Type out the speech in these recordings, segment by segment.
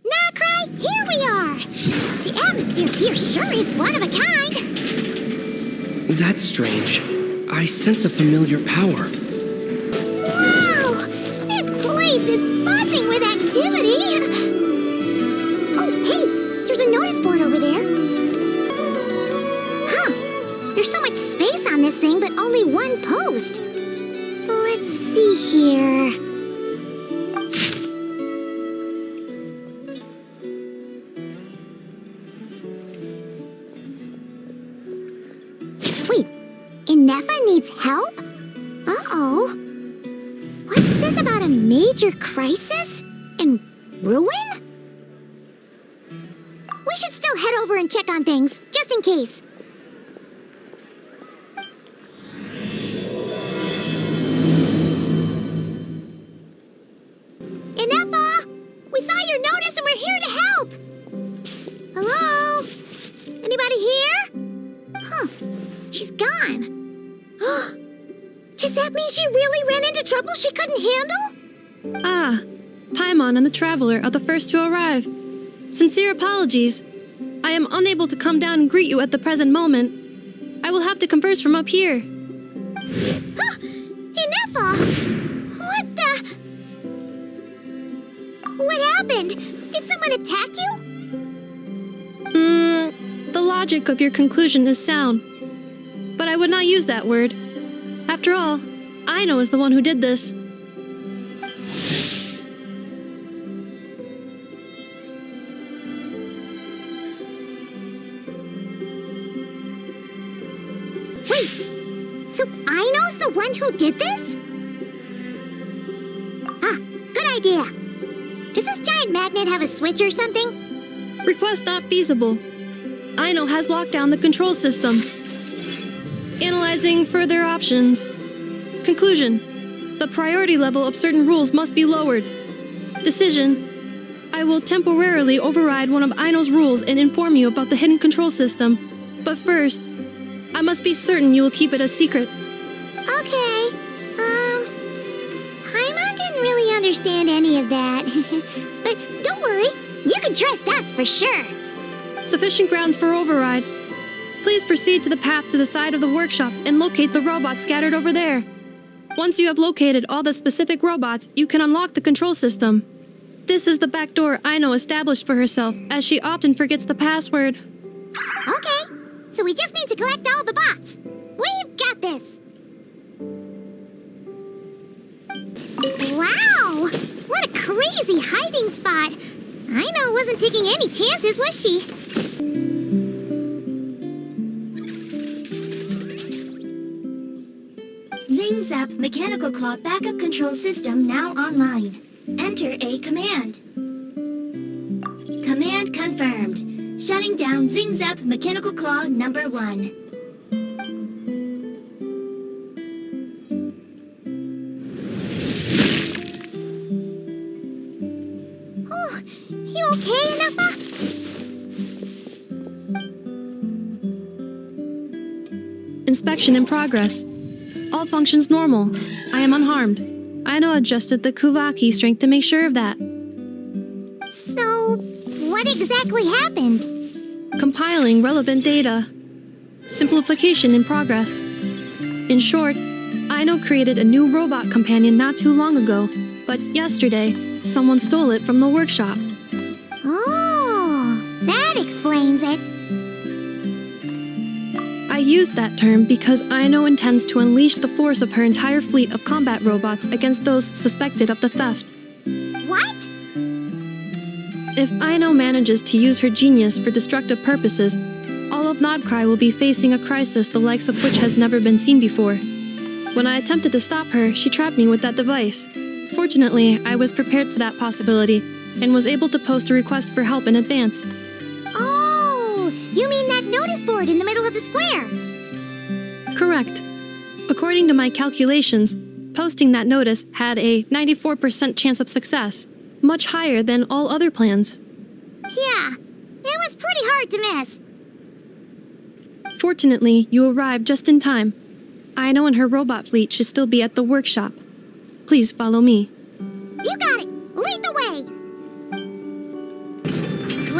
Nacry, here we are! The atmosphere here sure is one of a kind! That's strange. I sense a familiar power. Wow! This place is buzzing with activity! Oh, hey! There's a notice board over there. Huh. There's so much space on this thing, but only one post. Let's see here. Wait, Inefa needs help? Uh-oh. What's this about a major crisis? And ruin? We should still head over and check on things, just in case. Inefa! We saw your notice and we're here to help! Hello? Anybody here? Huh. She's gone. Does that mean she really ran into trouble she couldn't handle? Ah, Paimon and the Traveler are the first to arrive. Sincere apologies. I am unable to come down and greet you at the present moment. I will have to converse from up here. Inefa! What the... What happened? Did someone attack you? The logic of your conclusion is sound. But I would not use that word. After all, Aino is the one who did this. Wait, so Aino's the one who did this? Ah, good idea. Does this giant magnet have a switch or something? Request not feasible. Aino has locked down the control system. Analyzing further options. Conclusion. The priority level of certain rules must be lowered. Decision. I will temporarily override one of Aino's rules and inform you about the hidden control system. But first, I must be certain you will keep it a secret. Okay. Paimon didn't really understand any of that. But don't worry, you can trust us for sure. Sufficient grounds for override. Please proceed to the path to the side of the workshop and locate the robots scattered over there. Once you have located all the specific robots, you can unlock the control system. This is the back door Aino established for herself, as she often forgets the password. Okay, so we just need to collect all the bots. We've got this. Wow! What a crazy hiding spot. Aino wasn't taking any chances, was she? Zing Zap Mechanical Claw Backup Control System now online. Enter a command. Command confirmed. Shutting down Zing Zap Mechanical Claw number 1. Oh, you okay, Inefa? Inspection in progress. All functions normal. I am unharmed. Aino adjusted the Kuvaki strength to make sure of that. So, what exactly happened? Compiling relevant data. Simplification in progress. In short, Aino created a new robot companion not too long ago, but yesterday, someone stole it from the workshop. Oh, that explains it. I used that term because Aino intends to unleash the force of her entire fleet of combat robots against those suspected of the theft. What? If Aino manages to use her genius for destructive purposes, all of Nodcry will be facing a crisis the likes of which has never been seen before. When I attempted to stop her, she trapped me with that device. Fortunately, I was prepared for that possibility and was able to post a request for help in advance. Oh, you mean that notice board in the middle of the square? Correct. According to my calculations, posting that notice had a 94% chance of success, much higher than all other plans. Yeah, it was pretty hard to miss. Fortunately, you arrived just in time. Aino and her robot fleet should still be at the workshop. Please follow me. You got it! Lead the way!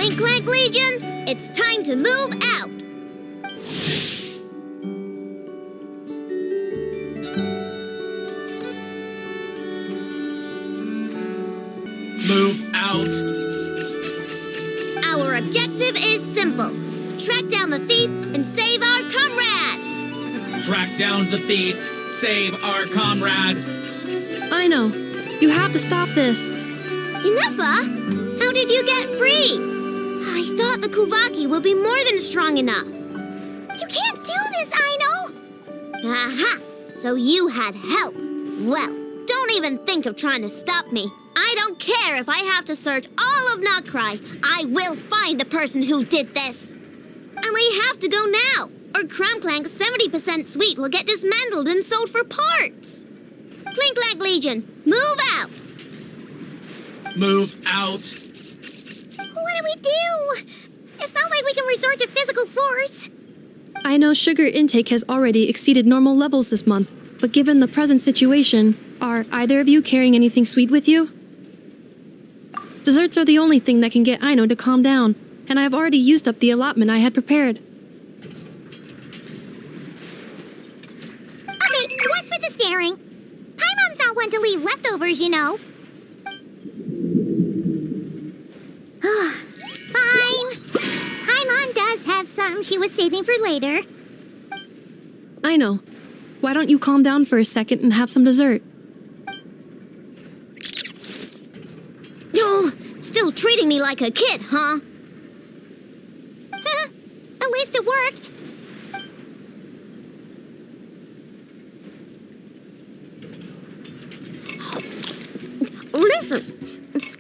Clink Clank Legion, it's time to move out! Move out! Our objective is simple. Track down the thief and save our comrade! Track down the thief, save our comrade! I know. You have to stop this. Ineffa, how did you get free? I thought the Kuvaki would be more than strong enough. You can't do this, Aino! Aha! So you had help. Well, don't even think of trying to stop me. I don't care if I have to search all of Notcry. I will find the person who did this. And we have to go now, or Clank's 70% suite will get dismantled and sold for parts. Clink Clank Legion, move out! Move out! What do we do? It's not like we can resort to physical force. I know sugar intake has already exceeded normal levels this month, but given the present situation, are either of you carrying anything sweet with you? Desserts are the only thing that can get Aino to calm down, and I have already used up the allotment I had prepared. Okay, what's with the staring? Paimon's not one to leave leftovers, you know. Fine. Paimon does have something she was saving for later. I know. Why don't you calm down for a second and have some dessert? Oh, still treating me like a kid, huh? At least it worked. Listen,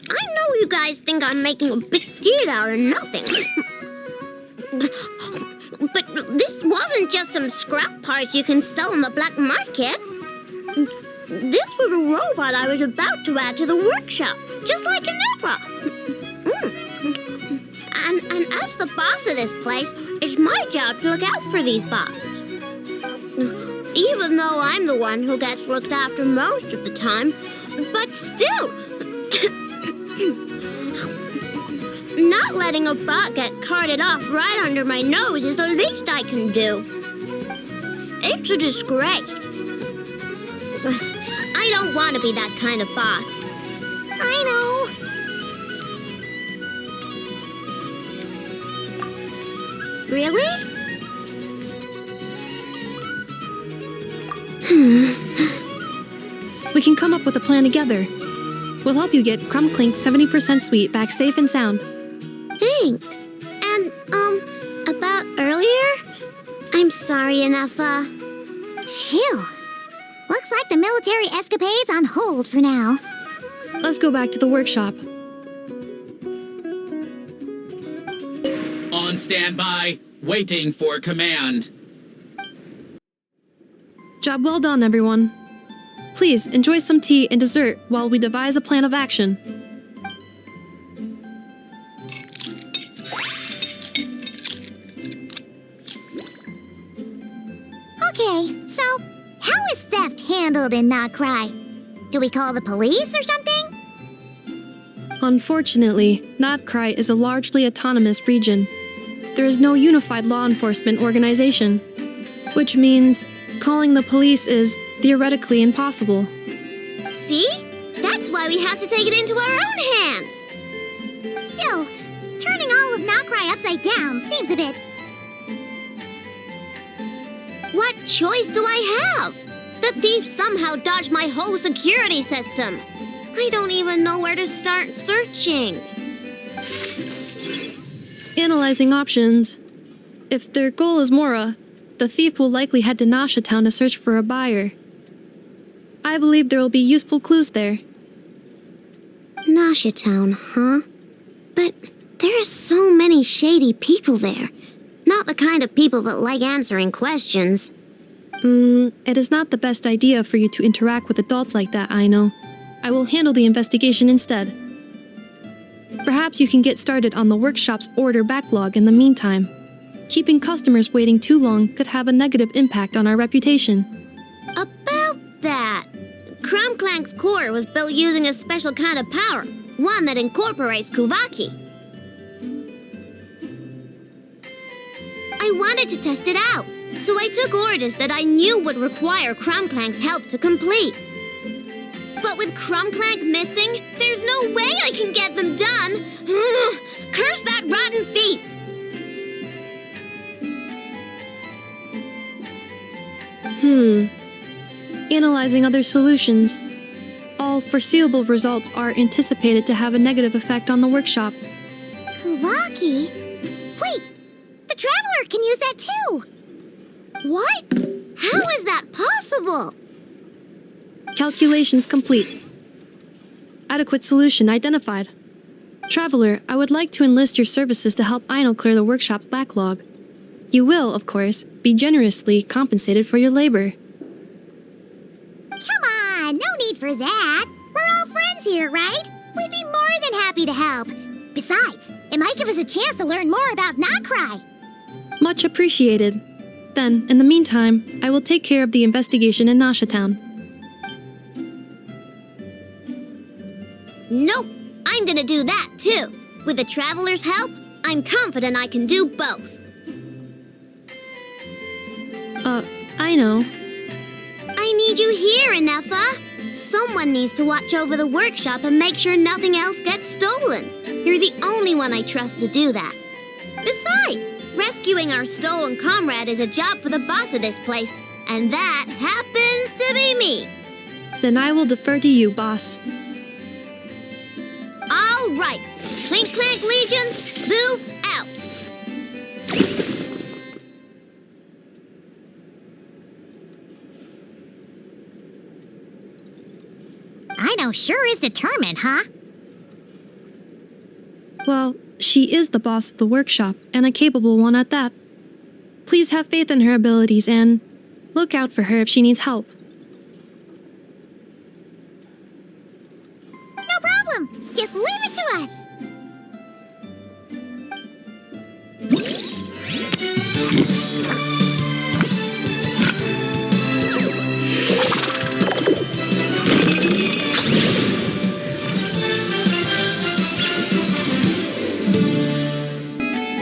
I know you guys think I'm making a big deal out of nothing. But this wasn't just some scrap parts you can sell on the black market. This was a robot I was about to add to the workshop, just like Ineffa. And as the boss of this place, it's my job to look out for these bots. Even though I'm the one who gets looked after most of the time, but still, not letting a bot get carted off right under my nose is the least I can do. It's a disgrace. I don't want to be that kind of boss. I know. Really? We can come up with a plan together. We'll help you get Clink Clank's 70% suite back safe and sound. Thanks. And, about earlier? I'm sorry, Ineffa. Phew. Looks like the military escapade's on hold for now. Let's go back to the workshop. On standby, waiting for command. Job well done, everyone. Please enjoy some tea and dessert while we devise a plan of action. Okay, so how is theft handled in Notcry? Do we call the police or something? Unfortunately, Notcry is a largely autonomous region. There is no unified law enforcement organization, which means calling the police is theoretically impossible. See? That's why we have to take it into our own hands. Still, turning all of Notcry upside down seems a bit... What choice do I have? The thief somehow dodged my whole security system. I don't even know where to start searching. Analyzing options. If their goal is Mora, the thief will likely head to Nasha Town to search for a buyer. I believe there will be useful clues there. Nasha Town, huh? But there are so many shady people there. Not the kind of people that like answering questions. It is not the best idea for you to interact with adults like that, I know. I will handle the investigation instead. Perhaps you can get started on the workshop's order backlog in the meantime. Keeping customers waiting too long could have a negative impact on our reputation. About that, Clink Clank's core was built using a special kind of power, one that incorporates Kuvaki. I wanted to test it out, so I took orders that I knew would require Clink Clank's help to complete. But with Clink Clank missing, there's no way I can get them done. Curse that rotten thief! Analyzing other solutions. All foreseeable results are anticipated to have a negative effect on the workshop. Kuvaki? Wait! The Traveler can use that too! What? How is that possible? Calculations complete. Adequate solution identified. Traveler, I would like to enlist your services to help Aino clear the workshop backlog. You will, of course, be generously compensated for your labor. Come on, no need for that. We're all friends here, right? We'd be more than happy to help. Besides, it might give us a chance to learn more about Notcry. Much appreciated. Then, in the meantime, I will take care of the investigation in Nasha Town. Nope, I'm gonna do that too. With the Traveler's help, I'm confident I can do both. I know. I need you here, Inefa. Someone needs to watch over the workshop and make sure nothing else gets stolen. You're the only one I trust to do that. Besides, rescuing our stolen comrade is a job for the boss of this place, and that happens to be me. Then I will defer to you, boss. All right, Clink Clank Legion, move out. Aino sure is determined, huh? Well, she is the boss of the workshop, and a capable one at that. Please have faith in her abilities and look out for her if she needs help. No problem. Just leave it to us.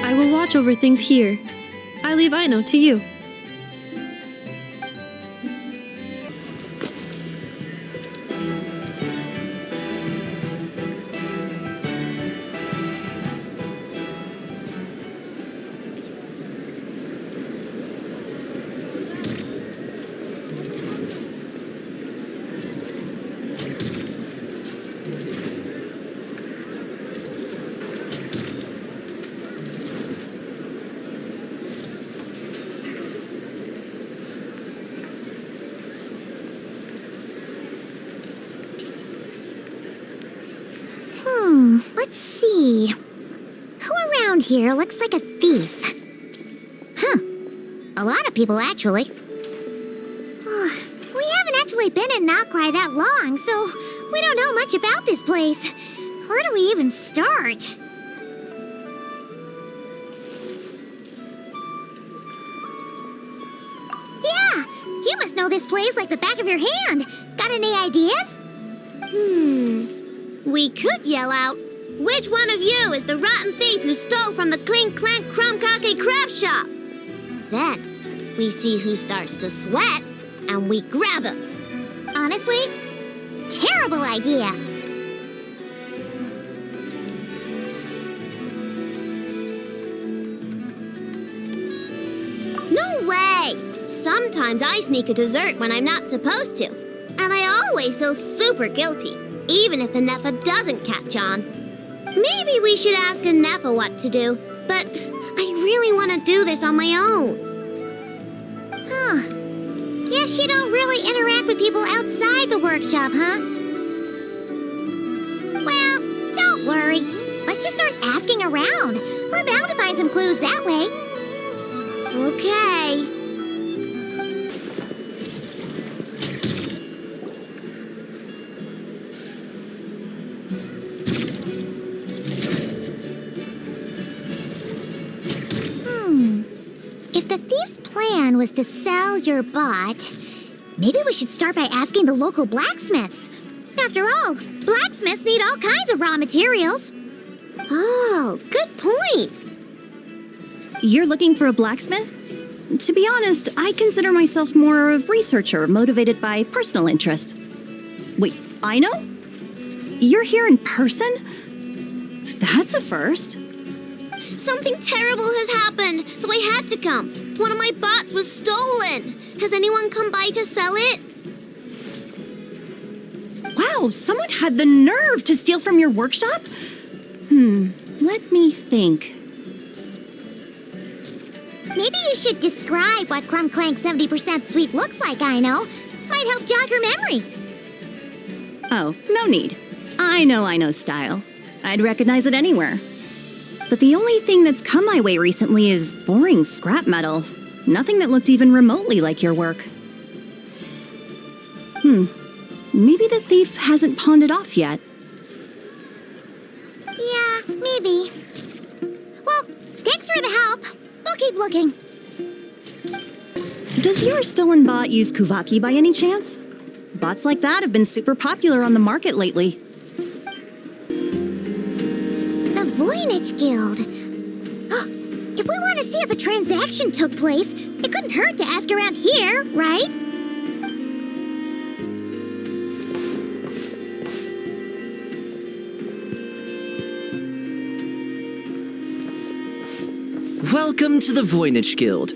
I will watch over things here. I leave Aino to you. Let's see. Who around here looks like a thief? Huh. A lot of people, actually. We haven't actually been in Notcry that long, so we don't know much about this place. Where do we even start? Yeah, you must know this place like the back of your hand. Got any ideas? We could yell out, which one of you is the rotten thief who stole from the Clink Clank craft shop? Then, we see who starts to sweat, and we grab him. Honestly, terrible idea. No way! Sometimes I sneak a dessert when I'm not supposed to, and I always feel super guilty, even if Inefa doesn't catch on. Maybe we should ask Inefa what to do, but I really want to do this on my own. Guess you don't really interact with people outside the workshop, huh? Well, don't worry. Let's just start asking around. We're bound to find some clues that way. Okay. If the thief's plan was to sell your bot, maybe we should start by asking the local blacksmiths. After all, blacksmiths need all kinds of raw materials. Oh, good point. You're looking for a blacksmith? To be honest, I consider myself more of a researcher motivated by personal interest. Wait, I know? You're here in person? That's a first. Something terrible has happened, so I had to come. One of my bots was stolen. Has anyone come by to sell it? Wow, someone had the nerve to steal from your workshop? Let me think. Maybe you should describe what Clink Clank 70% sweet looks like, I know. Might help jog your memory. Oh, no need. I know style. I'd recognize it anywhere. But the only thing that's come my way recently is boring scrap metal. Nothing that looked even remotely like your work. Maybe the thief hasn't pawned it off yet. Yeah, maybe. Well, thanks for the help. We'll keep looking. Does your stolen bot use Kuvaki by any chance? Bots like that have been super popular on the market lately. The Voynich Guild. If we want to see if a transaction took place, it couldn't hurt to ask around here, right? Welcome to the Voynich Guild.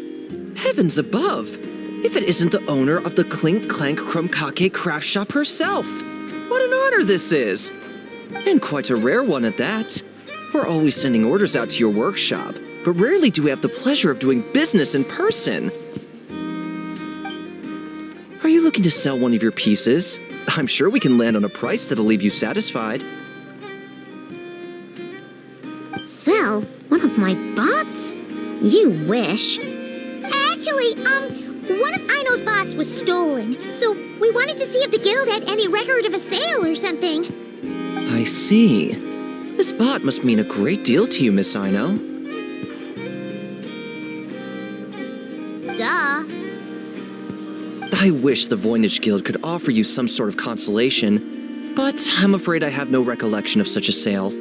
Heavens above! If it isn't the owner of the Clink Clank Craft Shop herself! What an honor this is! And quite a rare one at that. We're always sending orders out to your workshop, but rarely do we have the pleasure of doing business in person. Are you looking to sell one of your pieces? I'm sure we can land on a price that'll leave you satisfied. Sell one of my bots? You wish. Actually, one of Ino's bots was stolen, so we wanted to see if the guild had any record of a sale or something. I see. This bot must mean a great deal to you, Miss Ino. Duh. I wish the Voynich Guild could offer you some sort of consolation, but I'm afraid I have no recollection of such a sale.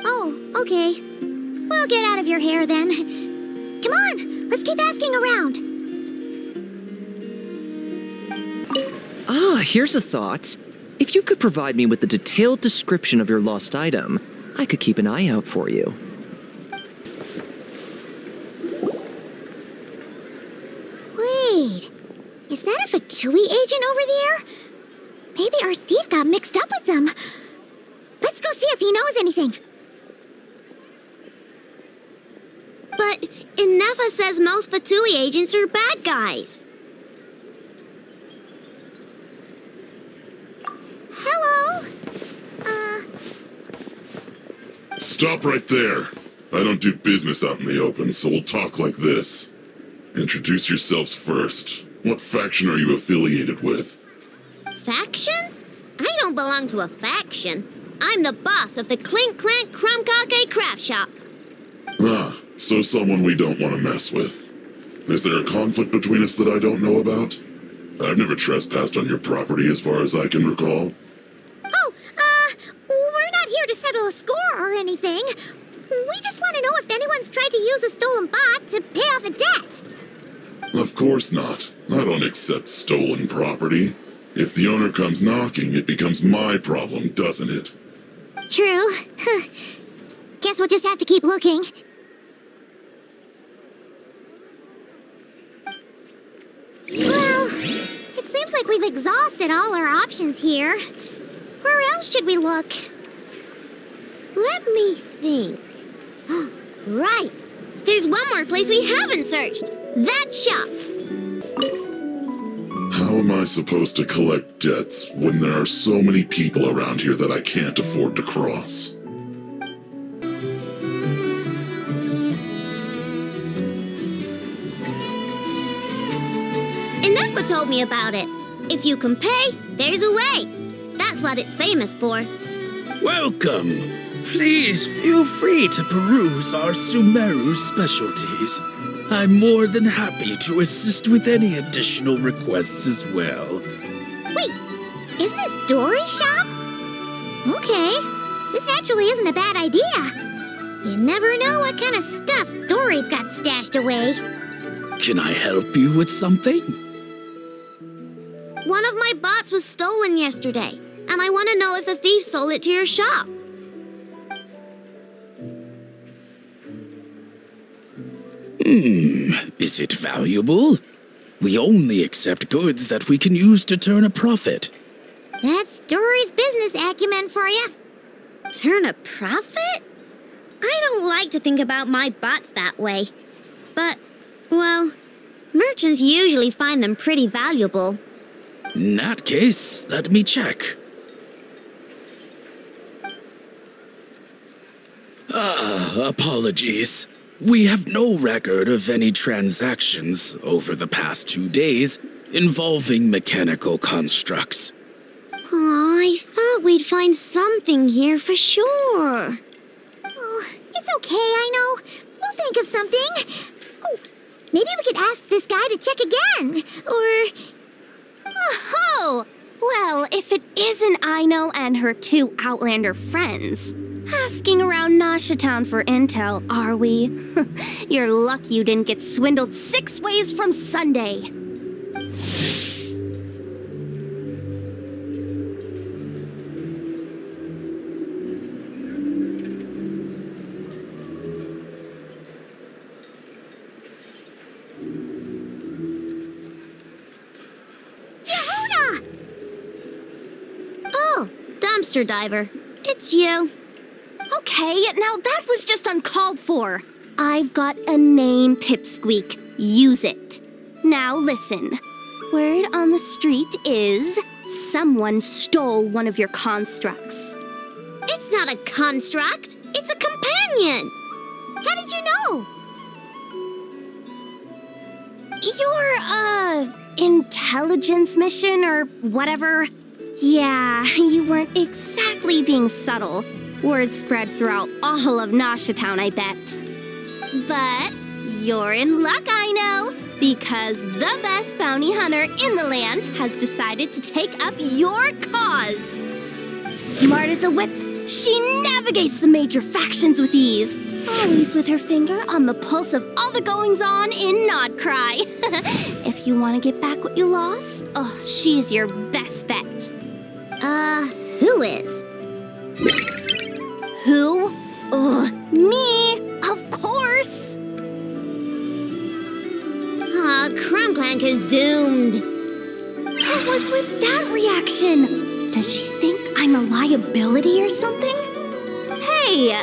Oh, okay. We'll get out of your hair then. Come on, let's keep asking around. Here's a thought. If you could provide me with a detailed description of your lost item, I could keep an eye out for you. Wait, is that a Fatui agent over there? Maybe our thief got mixed up with them. Let's go see if he knows anything. But Inefa says most Fatui agents are bad guys. Hello? Stop right there. I don't do business out in the open, so we'll talk like this. Introduce yourselves first. What faction are you affiliated with? Faction? I don't belong to a faction. I'm the boss of the Clink Clank Craft Shop. So someone we don't want to mess with. Is there a conflict between us that I don't know about? I've never trespassed on your property as far as I can recall. We're not here to settle a score or anything. We just want to know if anyone's tried to use a stolen bot to pay off a debt. Of course not. I don't accept stolen property. If the owner comes knocking, it becomes my problem, doesn't it? True. Guess we'll just have to keep looking. Well, it seems like we've exhausted all our options here. Where else should we look? Let me think. Right. There's one more place we haven't searched. That shop. How am I supposed to collect debts when there are so many people around here that I can't afford to cross? Inefa told me about it. If you can pay, there's a way. That's what it's famous for. Welcome. Please feel free to peruse our Sumeru specialties. I'm more than happy to assist with any additional requests as well. Wait, is this Dory's shop? Okay, this actually isn't a bad idea. You never know what kind of stuff Dory's got stashed away. Can I help you with something? One of my bots was stolen yesterday, and I want to know if the thief sold it to your shop. Is it valuable? We only accept goods that we can use to turn a profit. That's Dory's business acumen for you. Turn a profit? I don't like to think about my bots that way. But, well, merchants usually find them pretty valuable. In that case, let me check. Apologies. We have no record of any transactions over the past 2 days involving mechanical constructs. Aw, I thought we'd find something here for sure. Oh, it's okay, I know. We'll think of something. Oh, maybe we could ask this guy to check again. Or... Oh, well, if it isn't Ino and her 2 Outlander friends. Asking around Nasha Town for intel, are we? You're lucky you didn't get swindled 6 ways from Sunday. Yehuda! Oh, dumpster diver. It's you. Okay, now that was just uncalled for. I've got a name, Pipsqueak. Use it. Now listen. Word on the street is someone stole one of your constructs. It's not a construct. It's a companion. How did you know? Your, intelligence mission or whatever? Yeah, you weren't exactly being subtle. Word spread throughout all of Nasha Town, I bet. But you're in luck, I know, because the best bounty hunter in the land has decided to take up your cause. Smart as a whip, she navigates the major factions with ease, always with her finger on the pulse of all the goings-on in Nodcry. If you want to get back what you lost, oh, she's your best bet. Who is? Who? Me, of course. Clink Clank is doomed. What was with that reaction? Does she think I'm a liability or something? Hey,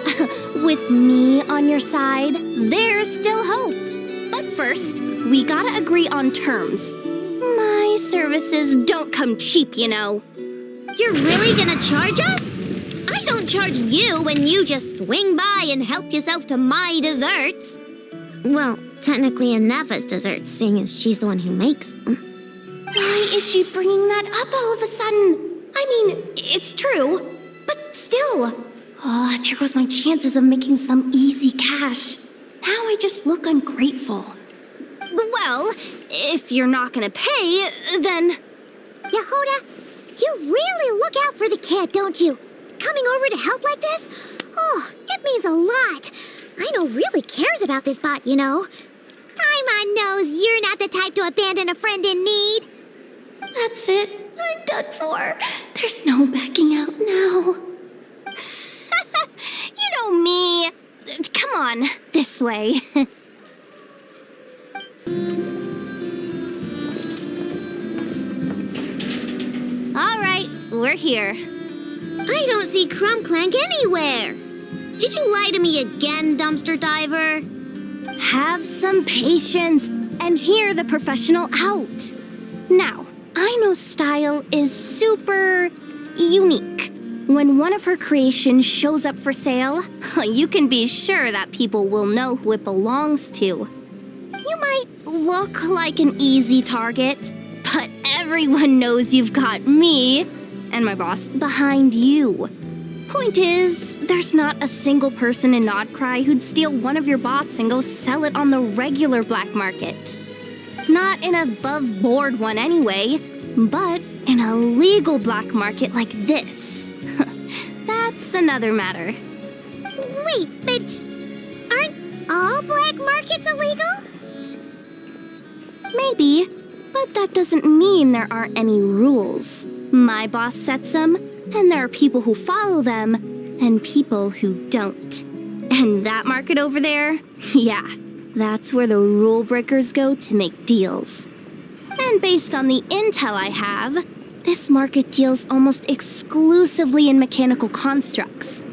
with me on your side, there's still hope. But first, we gotta agree on terms. My services don't come cheap, you know. You're really gonna charge us? I don't charge you when you just swing by and help yourself to my desserts. Well, technically Anafa's desserts, seeing as she's the one who makes them. Why is she bringing that up all of a sudden? I mean, it's true, but still. Oh, there goes my chances of making some easy cash. Now I just look ungrateful. Well, if you're not gonna pay, then... Yehuda, you really look out for the kid, don't you? Coming over to help like this? Oh, it means a lot. Ino really cares about this bot, you know. Paimon knows you're not the type to abandon a friend in need. That's it. I'm done for. There's no backing out now. You know me. Come on, this way. All right, we're here. I don't see Clink Clank anywhere. Did you lie to me again, dumpster diver? Have some patience and hear the professional out. Now, Ino's style is super unique. When one of her creations shows up for sale, you can be sure that people will know who it belongs to. You might look like an easy target, but everyone knows you've got me and my boss behind you. Point is, there's not a single person in Nodcry who'd steal one of your bots and go sell it on the regular black market. Not an above-board one anyway, but in a legal black market like this. That's another matter. Wait, but all black markets illegal? Maybe, but that doesn't mean there aren't any rules. My boss sets them, and there are people who follow them, and people who don't. And that market over there? Yeah, that's where the rule breakers go to make deals. And based on the intel I have, this market deals almost exclusively in mechanical constructs.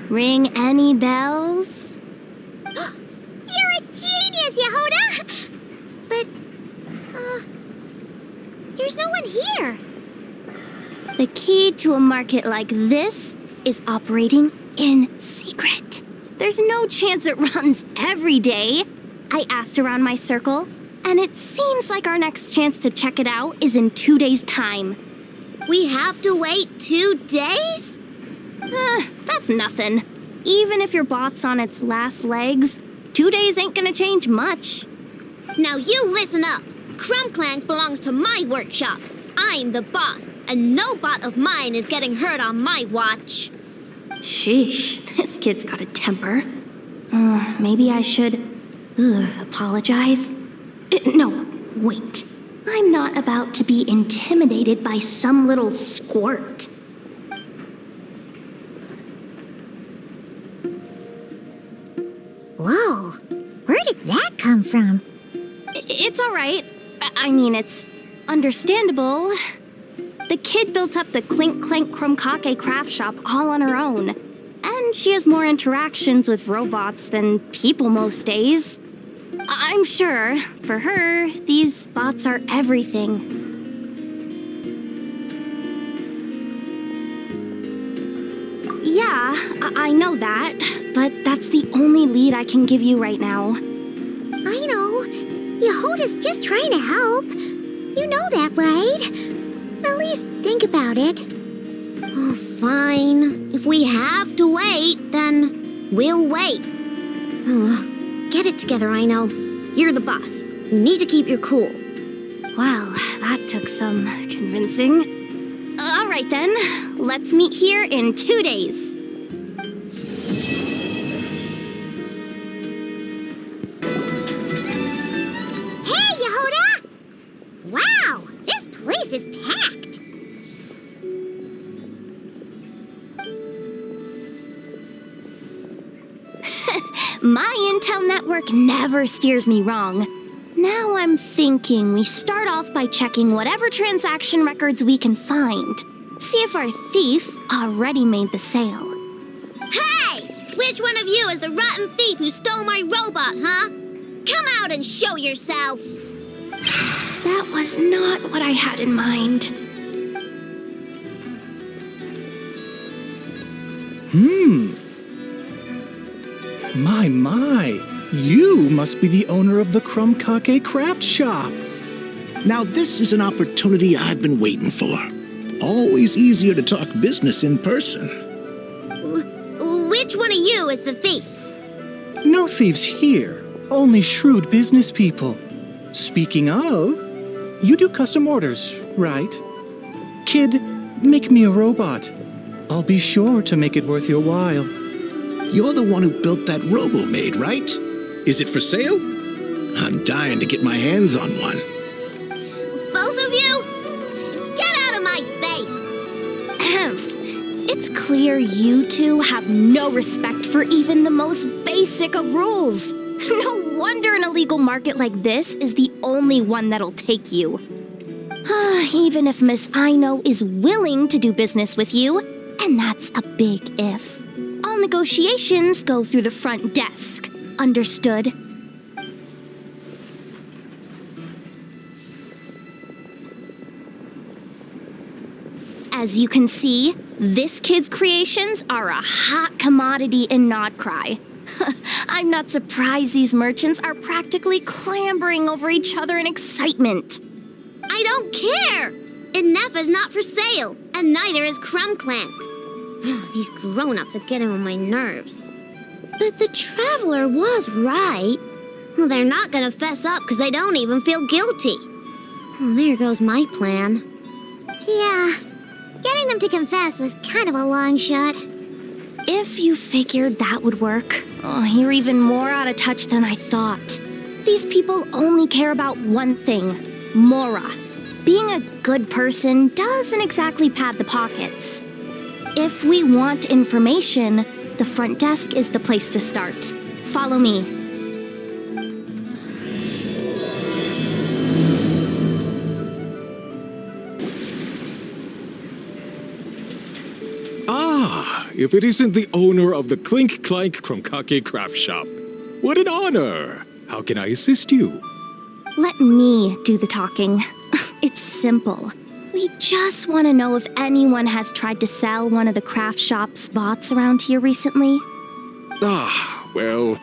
Ring any bells? You're a genius, Yehuda! But, there's no one here. The key to a market like this is operating in secret. There's no chance it runs every day. I asked around my circle, and it seems like our next chance to check it out is in 2 days' time. We have to wait 2 days? That's nothing. Even if your bot's on its last legs, 2 days ain't gonna change much. Now you listen up. Clink Clank belongs to my workshop. I'm the boss, and no bot of mine is getting hurt on my watch. Sheesh, this kid's got a temper. Maybe I should apologize. No, wait. I'm not about to be intimidated by some little squirt. Whoa, where did that come from? It's all right. I mean, it's understandable. The kid built up the Clink Clank craft shop all on her own. And she has more interactions with robots than people most days. I'm sure, for her, these bots are everything. Yeah, I know that, but that's the only lead I can give you right now. I know. Yehuda's just trying to help. You know that, right? At least think about it. Oh, fine. If we have to wait, then we'll wait. Get it together, I know. You're the boss. You need to keep your cool. Well, that took some convincing. All right then, let's meet here in 2 days. Hey, Yehuda! Wow, this place is packed. My intel network never steers me wrong. Now I'm thinking we start off by checking whatever transaction records we can find. See if our thief already made the sale. Hey! Which one of you is the rotten thief who stole my robot, huh? Come out and show yourself! That was not what I had in mind. My, you must be the owner of the Clink Clank craft shop. Now this is an opportunity I've been waiting for. Always easier to talk business in person. Which one of you is the thief? No thieves here, only shrewd business people. Speaking of, you do custom orders, right? Kid, make me a robot. I'll be sure to make it worth your while. You're the one who built that robo-maid, right? Is it for sale? I'm dying to get my hands on one. Both of you? Get out of my face! It's clear you two have no respect for even the most basic of rules. No wonder an illegal market like this is the only one that'll take you. Even if Miss Aino is willing to do business with you, and that's a big if. All negotiations go through the front desk. Understood? As you can see, this kid's creations are a hot commodity in Nodcry. I'm not surprised these merchants are practically clambering over each other in excitement. I don't care! Inefa's not for sale, and neither is Clink Clank. These grown-ups are getting on my nerves. But the traveler was right. Well, they're not gonna fess up because they don't even feel guilty. Oh, there goes my plan. Yeah, getting them to confess was kind of a long shot. If you figured that would work, you're even more out of touch than I thought. These people only care about one thing, Mora. Being a good person doesn't exactly pad the pockets. If we want information, the front desk is the place to start. Follow me. If it isn't the owner of the Clink Clank Clash craft shop. What an honor! How can I assist you? Let me do the talking. It's simple. We just want to know if anyone has tried to sell one of the craft shop spots around here recently. Well,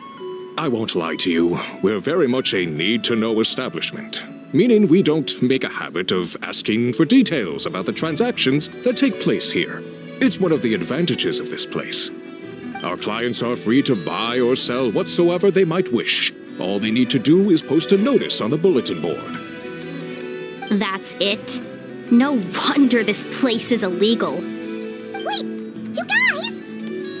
I won't lie to you. We're very much a need-to-know establishment. Meaning we don't make a habit of asking for details about the transactions that take place here. It's one of the advantages of this place. Our clients are free to buy or sell whatsoever they might wish. All they need to do is post a notice on the bulletin board. That's it? No wonder this place is illegal. Wait, you guys!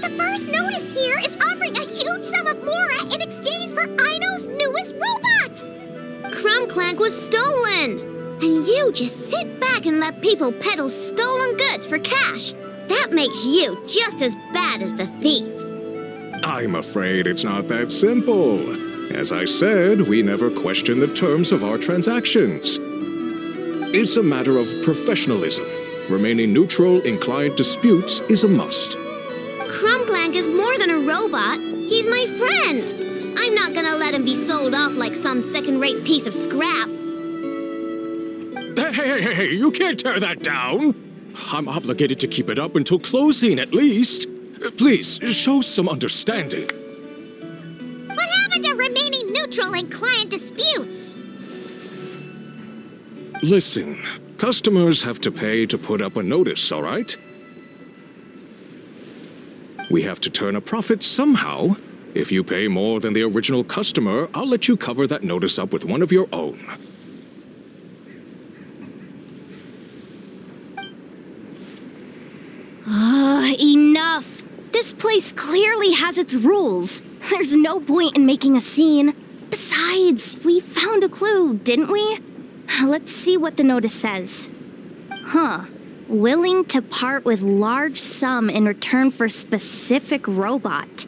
The first notice here is offering a huge sum of Mora in exchange for Aino's newest robot! Clink Clank was stolen! And you just sit back and let people peddle stolen goods for cash. That makes you just as bad as the thief. I'm afraid it's not that simple. As I said, we never question the terms of our transactions. It's a matter of professionalism. Remaining neutral in client disputes is a must. Clink Clank is more than a robot. He's my friend. I'm not gonna let him be sold off like some second-rate piece of scrap. Hey, you can't tear that down! I'm obligated to keep it up until closing, at least. Please, show some understanding. What happened to remaining neutral in client disputes? Listen, customers have to pay to put up a notice, all right? We have to turn a profit somehow. If you pay more than the original customer, I'll let you cover that notice up with one of your own. Enough! This place clearly has its rules. There's no point in making a scene. Besides, we found a clue, didn't we? Let's see what the notice says. Willing to part with large sum in return for specific robot.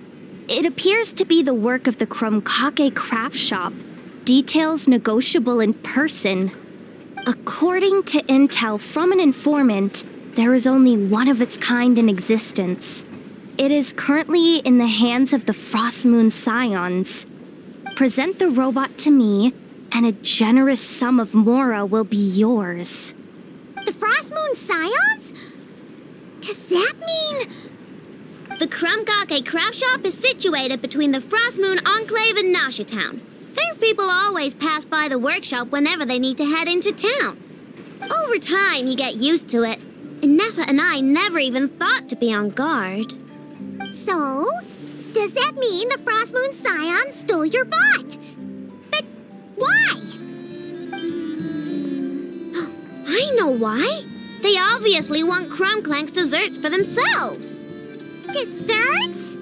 It appears to be the work of the Clink Clank craft shop. Details negotiable in person. According to intel from an informant, there is only one of its kind in existence. It is currently in the hands of the Frost Moon Scions. Present the robot to me, and a generous sum of Mora will be yours. The Frost Moon Scions? Does that mean... The Clink Clank craft shop is situated between the Frost Moon Enclave and Nasha Town. Their people always pass by the workshop whenever they need to head into town. Over time, you get used to it. And Nefa and I never even thought to be on guard. So, does that mean the Frost Moon Scions stole your bot? But why? I know why. They obviously want Clink Clank's desserts for themselves. Desserts?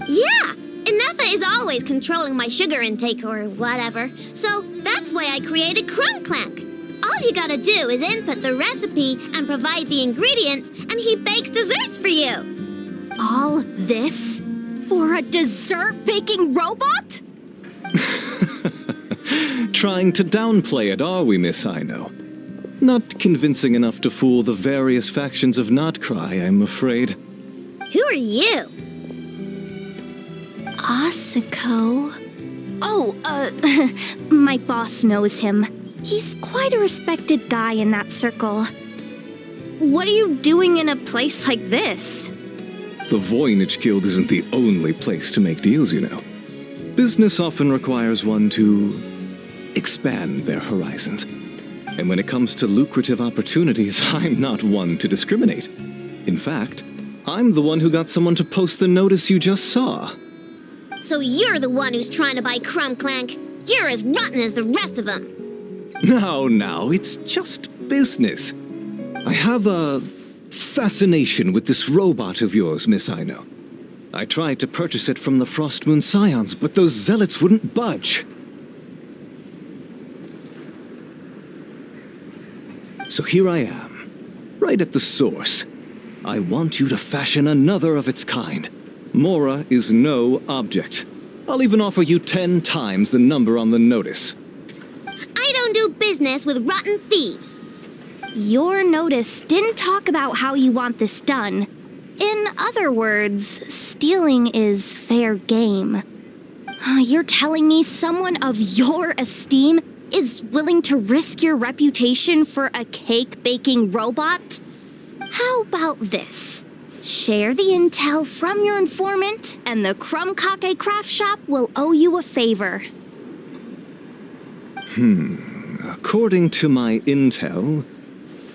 Yeah, and Nefa is always controlling my sugar intake or whatever. So that's why I created Clink Clank. All you gotta do is input the recipe and provide the ingredients, and he bakes desserts for you. All this for a dessert baking robot? Trying to downplay it, are we, Miss Aino? Not convincing enough to fool the various factions of Notcry, I'm afraid. Who are you? Asuko? Oh, my boss knows him. He's quite a respected guy in that circle. What are you doing in a place like this? The Voynich Guild isn't the only place to make deals, you know. Business often requires one to expand their horizons. And when it comes to lucrative opportunities, I'm not one to discriminate. In fact, I'm the one who got someone to post the notice you just saw. So you're the one who's trying to buy Clink Clank. You're as rotten as the rest of them. No, it's just business. I have a fascination with this robot of yours, Miss Aino. I tried to purchase it from the Frost Moon Scions, but those zealots wouldn't budge. So here I am, right at the source. I want you to fashion another of its kind. Mora is no object. I'll even offer you 10 times the number on the notice. I don't do business with rotten thieves. Your notice didn't talk about how you want this done. In other words, stealing is fair game. You're telling me someone of your esteem is willing to risk your reputation for a cake-baking robot? How about this? Share the intel from your informant, and the Clink Clank Craft Shop will owe you a favor. According to my intel,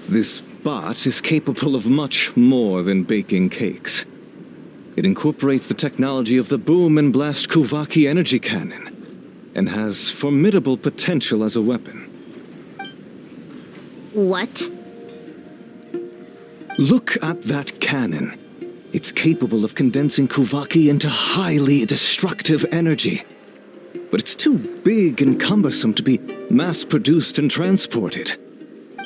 this bot is capable of much more than baking cakes. It incorporates the technology of the Boom and Blast Kuvaki energy cannon, and has formidable potential as a weapon. What? Look at that cannon. It's capable of condensing Kuvaki into highly destructive energy. But it's too big and cumbersome to be mass-produced and transported.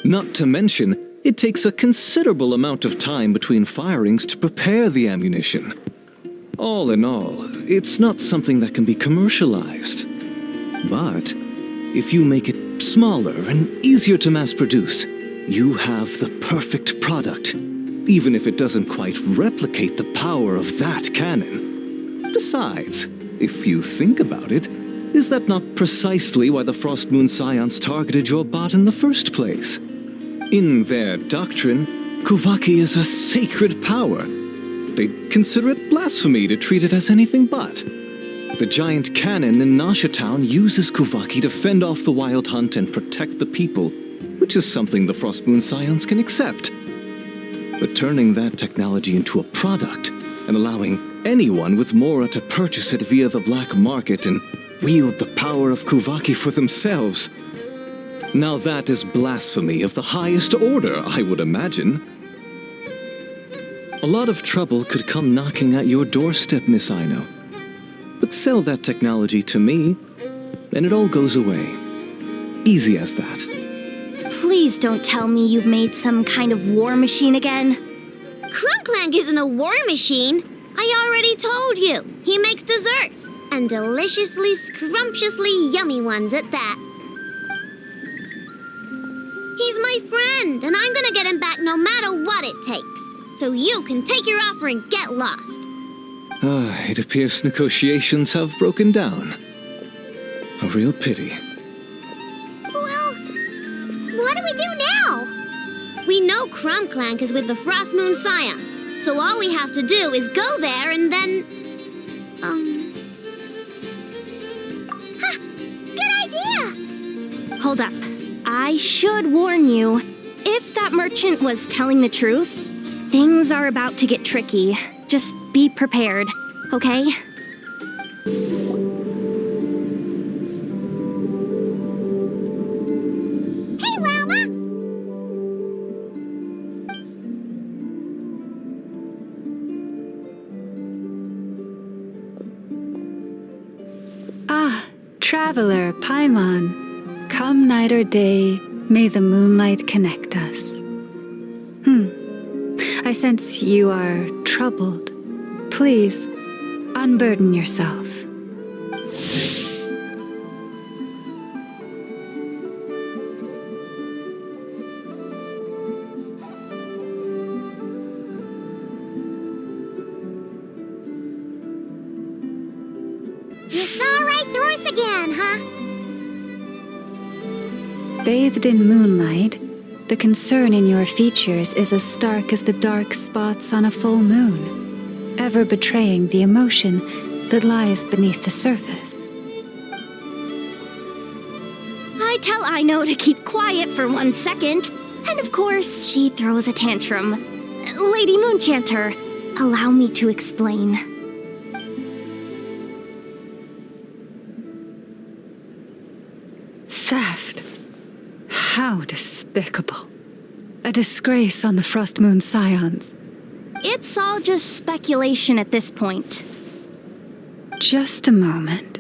Not to mention, it takes a considerable amount of time between firings to prepare the ammunition. All in all, it's not something that can be commercialized. But if you make it smaller and easier to mass-produce, you have the perfect product, even if it doesn't quite replicate the power of that cannon. Besides, if you think about it, is that not precisely why the Frost Moon Scions targeted your bot in the first place? In their doctrine, Kuvaki is a sacred power. They'd consider it blasphemy to treat it as anything but. The giant cannon in Nasha Town uses Kuvaki to fend off the wild hunt and protect the people, which is something the Frost Moon Scions can accept. But turning that technology into a product and allowing anyone with Mora to purchase it via the black market and wield the power of Kuvaki for themselves. Now that is blasphemy of the highest order, I would imagine. A lot of trouble could come knocking at your doorstep, Miss Aino. But sell that technology to me, and it all goes away. Easy as that. Please don't tell me you've made some kind of war machine again. Clink Clank isn't a war machine. I already told you. He makes desserts, and deliciously, scrumptiously yummy ones at that. He's my friend, and I'm gonna get him back no matter what it takes. So you can take your offer and get lost. It appears negotiations have broken down. A real pity. Well, what do we do now? We know Clink Clank is with the Frost Moon Scions, so all we have to do is go there and then... Good idea! Hold up. I should warn you, if that merchant was telling the truth, things are about to get tricky. Just be prepared, okay? Hey, Llama! Traveler Paimon, come night or day, may the moonlight connect us. I sense you are troubled. Please, unburden yourself. You saw right through us again, huh? Bathed in moonlight, the concern in your features is as stark as the dark spots on a full moon, ever betraying the emotion that lies beneath the surface. I tell Aino to keep quiet for 1 second, and of course, she throws a tantrum. Lady Moonchanter, allow me to explain. Theft. How despicable. A disgrace on the Frost Moon Scions. It's all just speculation at this point. Just a moment.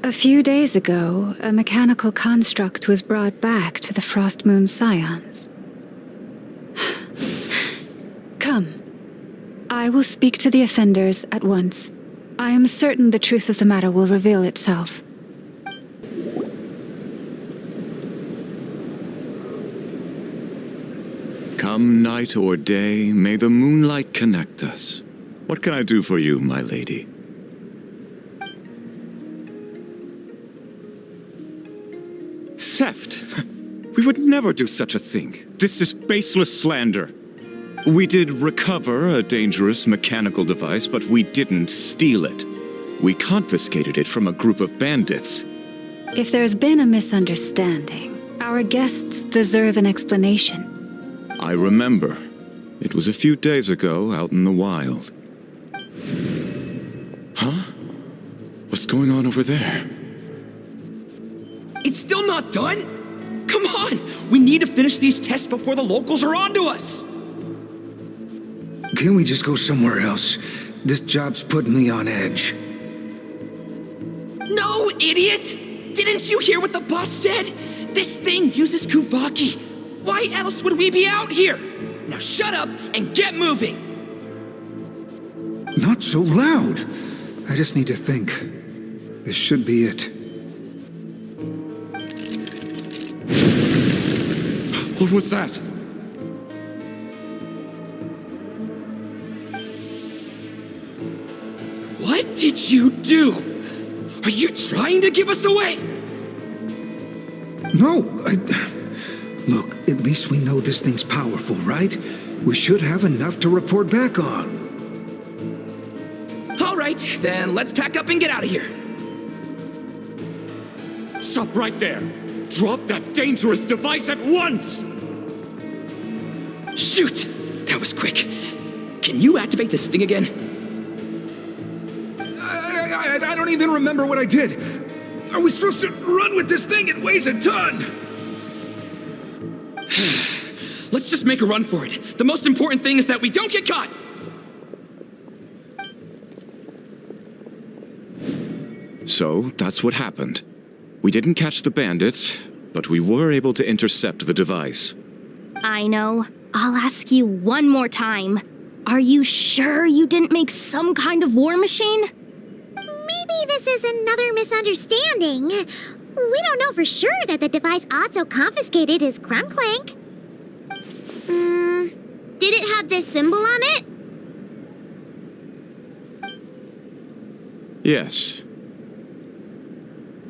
A few days ago, a mechanical construct was brought back to the Frost Moon Scions. Come. I will speak to the offenders at once. I am certain the truth of the matter will reveal itself. Come night or day, may the moonlight connect us. What can I do for you, my lady? Theft! We would never do such a thing. This is baseless slander. We did recover a dangerous mechanical device, but we didn't steal it. We confiscated it from a group of bandits. If there's been a misunderstanding, our guests deserve an explanation. I remember. It was a few days ago out in the wild. Huh? What's going on over there? It's still not done? Come on! We need to finish these tests before the locals are onto us! Can we just go somewhere else? This job's putting me on edge. No, idiot! Didn't you hear what the boss said? This thing uses Kuvaki. Why else would we be out here? Now shut up and get moving! Not so loud. I just need to think. This should be it. What was that? What did you do? Are you trying to give us away? No, Look, at least we know this thing's powerful, right? We should have enough to report back on. All right, then let's pack up and get out of here. Stop right there! Drop that dangerous device at once! Shoot! That was quick. Can you activate this thing again? I don't even remember what I did. Are we supposed to run with this thing? It weighs a ton! Let's just make a run for it. The most important thing is that we don't get caught! So, that's what happened. We didn't catch the bandits, but we were able to intercept the device. I know. I'll ask you one more time. Are you sure you didn't make some kind of war machine? Maybe this is another misunderstanding. We don't know for sure that the device Otto confiscated is Clink Clank. Did it have this symbol on it? Yes.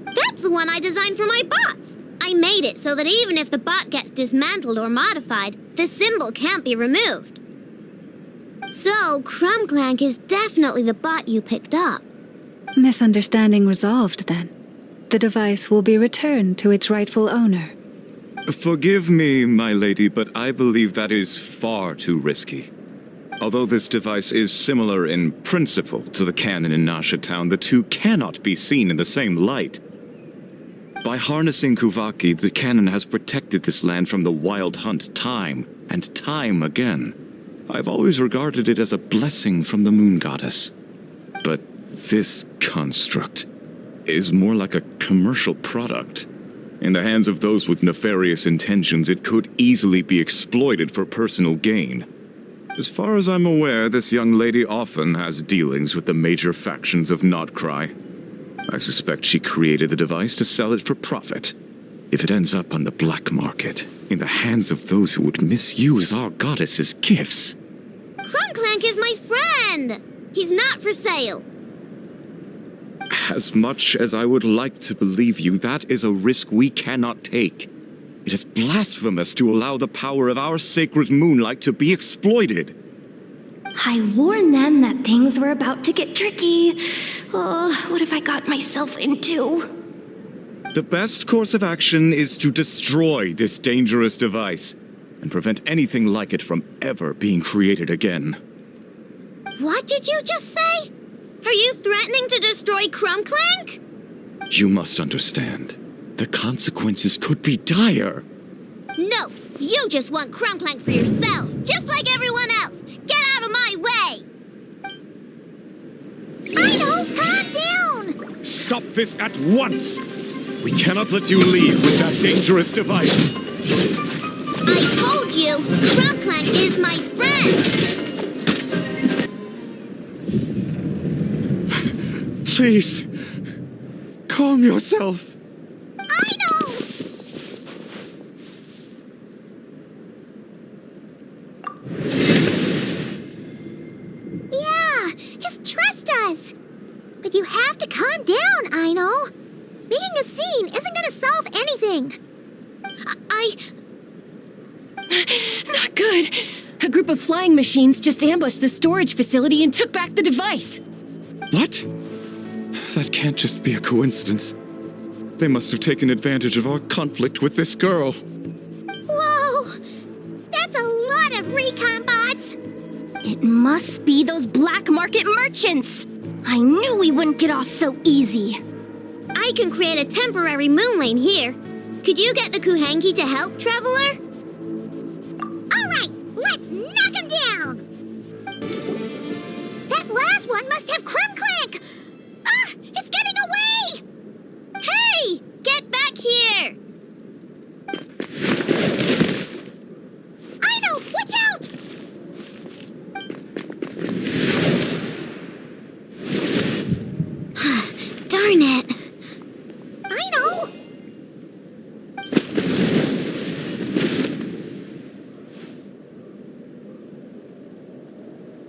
That's the one I designed for my bots. I made it so that even if the bot gets dismantled or modified, the symbol can't be removed. So, Clink Clank is definitely the bot you picked up. Misunderstanding resolved, then. The device will be returned to its rightful owner. Forgive me, my lady, but I believe that is far too risky. Although this device is similar in principle to the cannon in Nasha Town, the two cannot be seen in the same light. By harnessing Kuvaki, the cannon has protected this land from the wild hunt time and time again. I've always regarded it as a blessing from the moon goddess. But this construct is more like a commercial product. In the hands of those with nefarious intentions, it could easily be exploited for personal gain. As far as I'm aware, this young lady often has dealings with the major factions of Nodcry. I suspect she created the device to sell it for profit. If it ends up on the black market, in the hands of those who would misuse our goddess's gifts. Clink Clank is my friend! He's not for sale. As much as I would like to believe you, that is a risk we cannot take. It is blasphemous to allow the power of our sacred moonlight to be exploited. I warned them that things were about to get tricky. Oh, what have I got myself into? The best course of action is to destroy this dangerous device. and prevent anything like it from ever being created again. What did you just say? Are you threatening to destroy Clink Clank? You must understand. The consequences could be dire. No, you just want Clink Clank for yourselves, just like everyone else. Get out of my way! I know, calm down! Stop this at once! We cannot let you leave with that dangerous device. I told you, Clink Clank is my friend! Please, calm yourself. I know! Yeah, just trust us. But you have to calm down, I know. Making a scene isn't gonna solve anything. Not good. A group of flying machines just ambushed the storage facility and took back the device. What? That can't just be a coincidence. They must have taken advantage of our conflict with this girl. Whoa! That's a lot of recon bots! It must be those black market merchants! I knew we wouldn't get off so easy. I can create a temporary moon lane here. Could you get the Kuhangi to help, Traveler? Alright, let's knock him down! That last one must have Clink Clank! Ah! It's getting away! Hey! Get back here! I know! Watch out! Darn it! I know!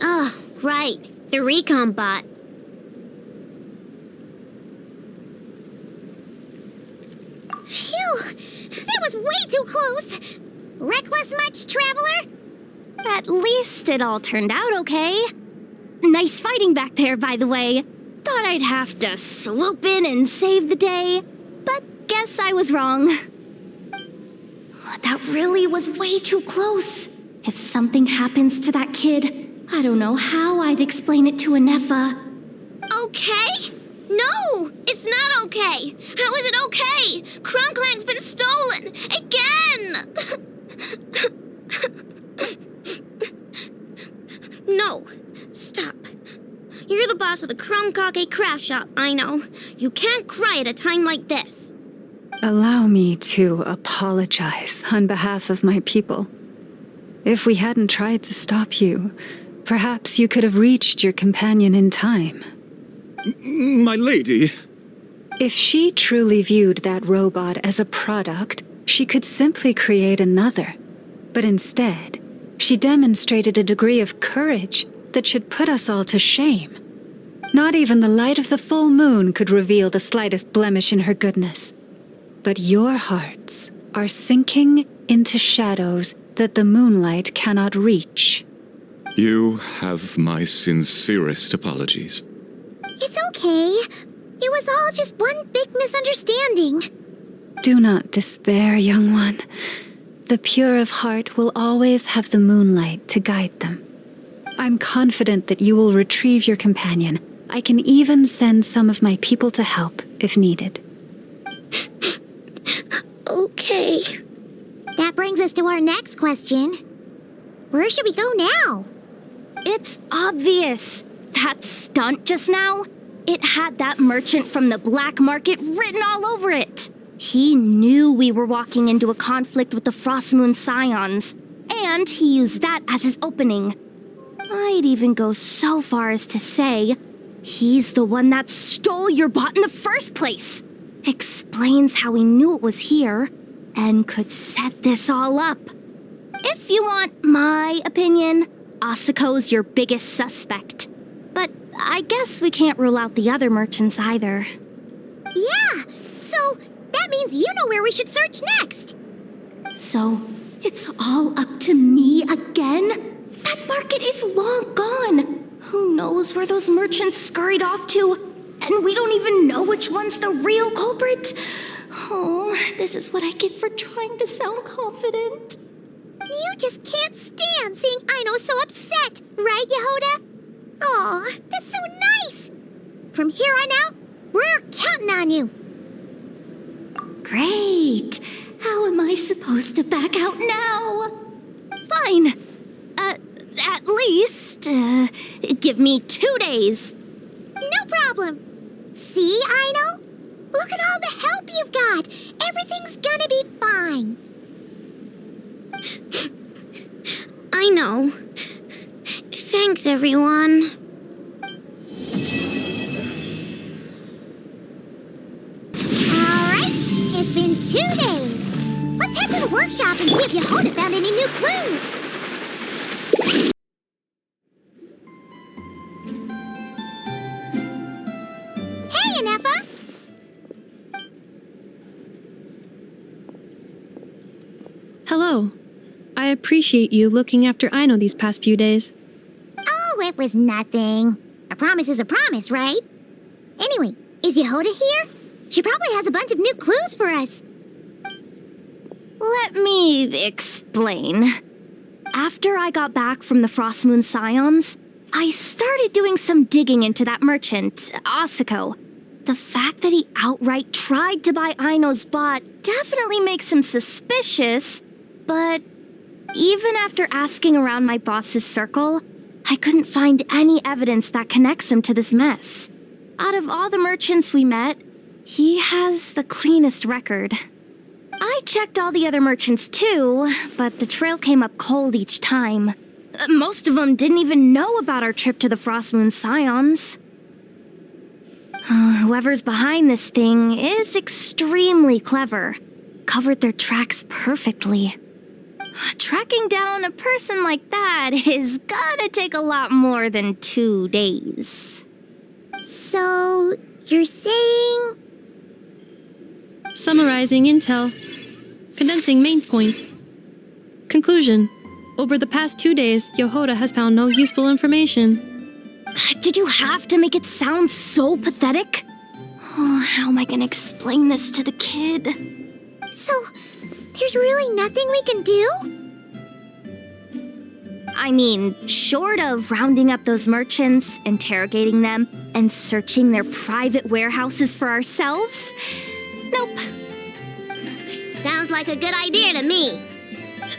Oh, right. The recon bot. Phew! That was way too close! Reckless much, Traveler? At least it all turned out okay. Nice fighting back there, by the way. Thought I'd have to swoop in and save the day, but guess I was wrong. That really was way too close. If something happens to that kid, I don't know how I'd explain it to Anefa. Okay? No! It's not okay! How is it okay? Clink Clank's been stolen! Again! No. Stop. You're the boss of the Clink Clank Craft Shop, I know. You can't cry at a time like this. Allow me to apologize on behalf of my people. If we hadn't tried to stop you, perhaps you could have reached your companion in time. My lady. If she truly viewed that robot as a product, she could simply create another. But instead, she demonstrated a degree of courage that should put us all to shame. Not even the light of the full moon could reveal the slightest blemish in her goodness. But your hearts are sinking into shadows that the moonlight cannot reach. You have my sincerest apologies. It's okay. It was all just one big misunderstanding. Do not despair, young one. The pure of heart will always have the moonlight to guide them. I'm confident that you will retrieve your companion. I can even send some of my people to help if needed. Okay. That brings us to our next question. Where should we go now? It's obvious. That stunt just now, it had that merchant from the black market written all over it. He knew we were walking into a conflict with the Frostmoon Scions, and he used that as his opening. I'd even go so far as to say, he's the one that stole your bot in the first place. Explains how he knew it was here, and could set this all up. If you want my opinion, Asiko's your biggest suspect. But I guess we can't rule out the other merchants either. Yeah, so that means you know where we should search next. So, it's all up to me again? That market is long gone. Who knows where those merchants scurried off to? And we don't even know which one's the real culprit. Oh, this is what I get for trying to sound confident. You just can't stand seeing Aino so upset, right, Yehoda? Oh, that's so nice! From here on out, we're counting on you. Great. How am I supposed to back out now? Fine. At least, give me 2 days. No problem. See, Aino? Look at all the help you've got. Everything's gonna be fine. I know. Thanks, everyone. Alright, it's been 2 days. Let's head to the workshop and see if Yehoda found any new clues. Hey, Anefa! Hello. I appreciate you looking after Aino these past few days. Oh, it was nothing. A promise is a promise, right? Anyway, is Yehoda here? She probably has a bunch of new clues for us. Let me explain. After I got back from the Frost Moon Scions, I started doing some digging into that merchant, Asako. The fact that he outright tried to buy Aino's bot definitely makes him suspicious, but even after asking around my boss's circle, I couldn't find any evidence that connects him to this mess. Out of all the merchants we met, he has the cleanest record. I checked all the other merchants too, but the trail came up cold each time. Most of them didn't even know about our trip to the Frost Moon Scions. Whoever's behind this thing is extremely clever. Covered their tracks perfectly. Tracking down a person like that is gonna take a lot more than 2 days. So, you're saying... Summarizing intel. Condensing main points. Conclusion. Over the past 2 days, Yehoda has found no useful information. Did you have to make it sound so pathetic? Oh, how am I gonna explain this to the kid? So, there's really nothing we can do? I mean, short of rounding up those merchants, interrogating them, and searching their private warehouses for ourselves? Nope. Sounds like a good idea to me.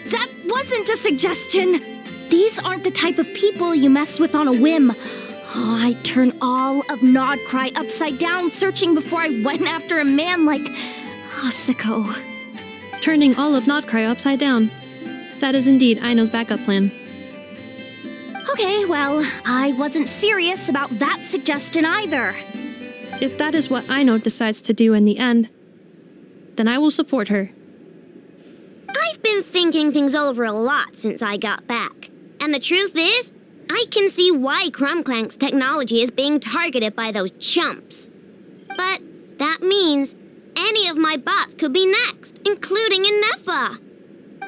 That wasn't a suggestion. These aren't the type of people you mess with on a whim. Oh, I'd turn all of Nodcry upside down searching before I went after a man like Asako. Turning all of Nodcry upside down. That is indeed Aino's backup plan. Okay, well, I wasn't serious about that suggestion either. If that is what Aino decides to do in the end, then I will support her. I've been thinking things over a lot since I got back. And the truth is, I can see why Clank's technology is being targeted by those chumps. But that means any of my bots could be next, including Inefa.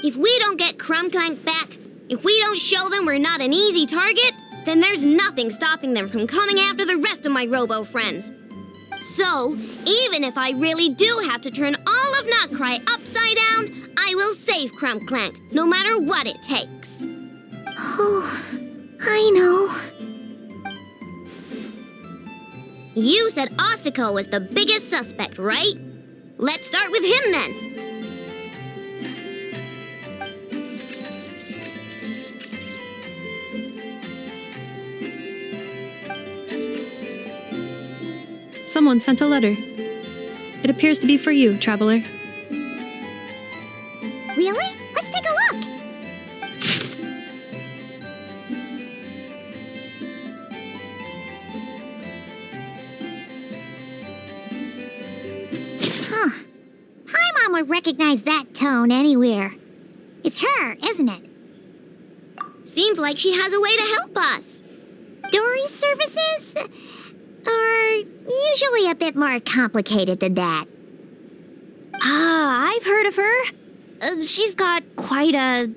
If we don't get Clank back, if we don't show them we're not an easy target, then there's nothing stopping them from coming after the rest of my robo friends. So, even if I really do have to turn all of Nodcry upside down, I will save Clank, no matter what it takes. Oh, I know. You said Asako was the biggest suspect, right? Let's start with him then. Someone sent a letter. It appears to be for you, traveler. Really? Let's take a look. Huh. Paimon would recognize that tone anywhere. It's her, isn't it? Seems like she has a way to help us. Dory's services are usually a bit more complicated than that. Ah, I've heard of her. She's got quite a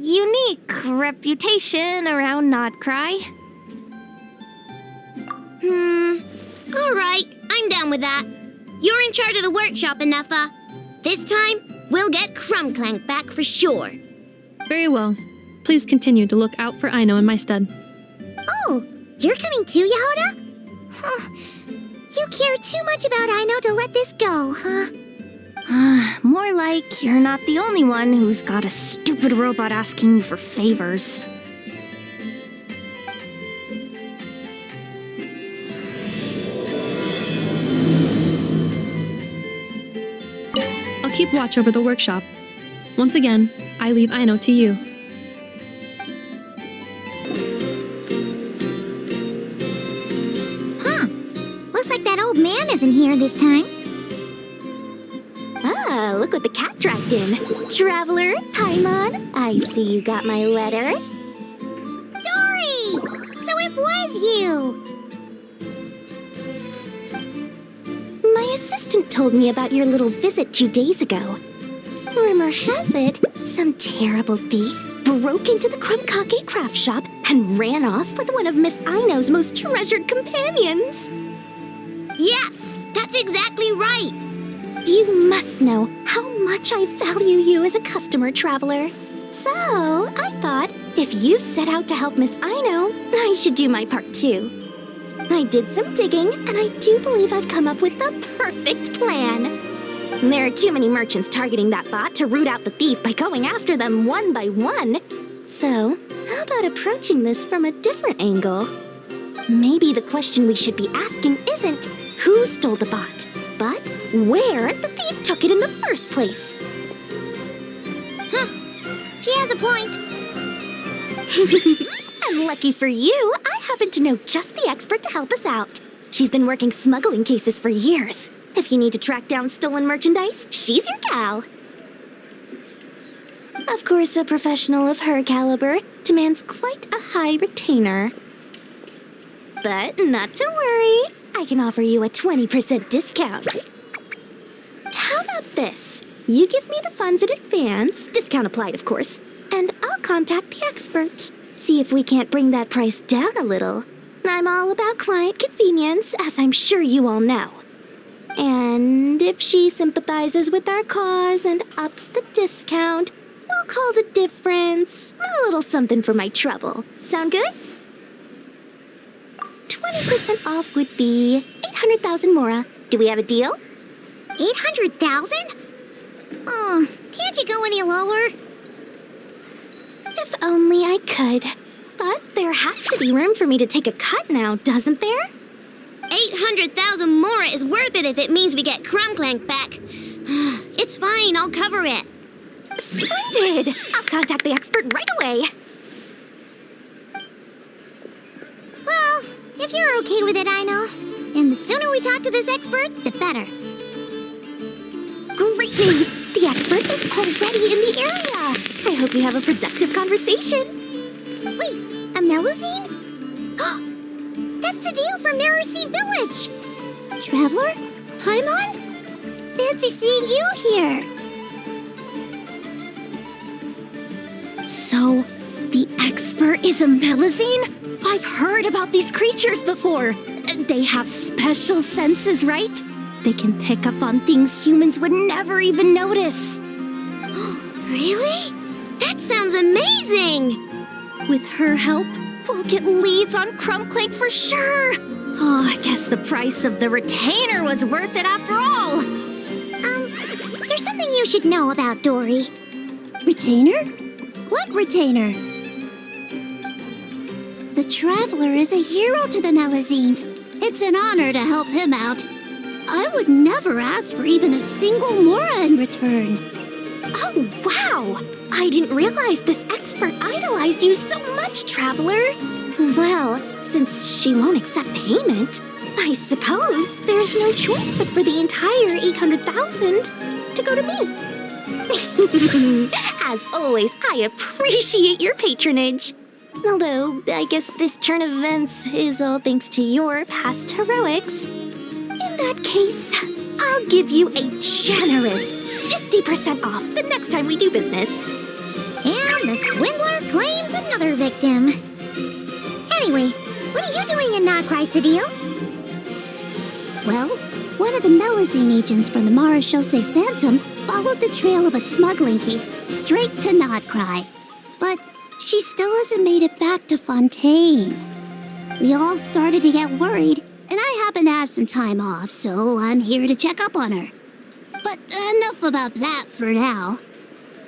unique reputation around Nodcry. All right, I'm down with that. You're in charge of the workshop, Inefa. This time, we'll get Clank back for sure. Very well. Please continue to look out for Aino in my stead. Oh, you're coming too, Yehuda? Huh. You care too much about Aino to let this go, huh? More like you're not the only one who's got a stupid robot asking you for favors. I'll keep watch over the workshop. Once again, I leave Aino to you. Huh. Looks like that old man isn't here this time. Ah, look what the cat dragged in. Traveler, Paimon, I see you got my letter. Dory! So it was you! My assistant told me about your little visit 2 days ago. Rumor has it, some terrible thief broke into the Krumkake craft shop and ran off with one of Miss Aino's most treasured companions. Yes, that's exactly right. You must know how much I value you as a customer, Traveler. So, I thought, if you've set out to help Miss Aino, I should do my part too. I did some digging, and I do believe I've come up with the perfect plan. There are too many merchants targeting that bot to root out the thief by going after them one by one. So, how about approaching this from a different angle? Maybe the question we should be asking isn't who stole the bot, but where the thief took it in the first place. Huh. She has a point. And lucky for you, I happen to know just the expert to help us out. She's been working smuggling cases for years. If you need to track down stolen merchandise, she's your gal. Of course, a professional of her caliber demands quite a high retainer. But not to worry, I can offer you a 20% discount. How about this? You give me the funds in advance, discount applied of course, and I'll contact the expert. See if we can't bring that price down a little. I'm all about client convenience, as I'm sure you all know. And if she sympathizes with our cause and ups the discount, we'll call the difference a little something for my trouble. Sound good? 20% off would be 800,000 mora. Do we have a deal? 800,000? Oh, can't you go any lower? If only I could. But there has to be room for me to take a cut now, doesn't there? 800,000 mora is worth it if it means we get Clink Clank back. It's fine, I'll cover it. Splendid! I'll contact the expert right away. Well, if you're okay with it, Aino. And the sooner we talk to this expert, the better. Great news! The expert is already in the area. I hope you have a productive conversation. Wait, a Melusine? That's the deal from Mirror Sea Village! Traveler? Paimon? Fancy seeing you here! So, the expert is a Melusine? I've heard about these creatures before. They have special senses, right? They can pick up on things humans would never even notice. Really? That sounds amazing! With her help, we'll get leads on Clank for sure. Oh, I guess the price of the retainer was worth it after all. There's something you should know about Dory. Retainer? What retainer? The Traveler is a hero to the Melusines. It's an honor to help him out. I would never ask for even a single mora in return. Oh, wow! I didn't realize this expert idolized you so much, Traveler. Well, since she won't accept payment, I suppose there's no choice but for the entire 800,000 to go to me. As always, I appreciate your patronage. Although, I guess this turn of events is all thanks to your past heroics. In that case, I'll give you a generous 50% off the next time we do business. And the swindler claims another victim. Anyway, what are you doing in Notcry, Cedille? Well, one of the Melusine agents from the Marachose Phantom followed the trail of a smuggling case straight to Notcry. But she still hasn't made it back to Fontaine. We all started to get worried, and I happen to have some time off, so I'm here to check up on her. But enough about that for now.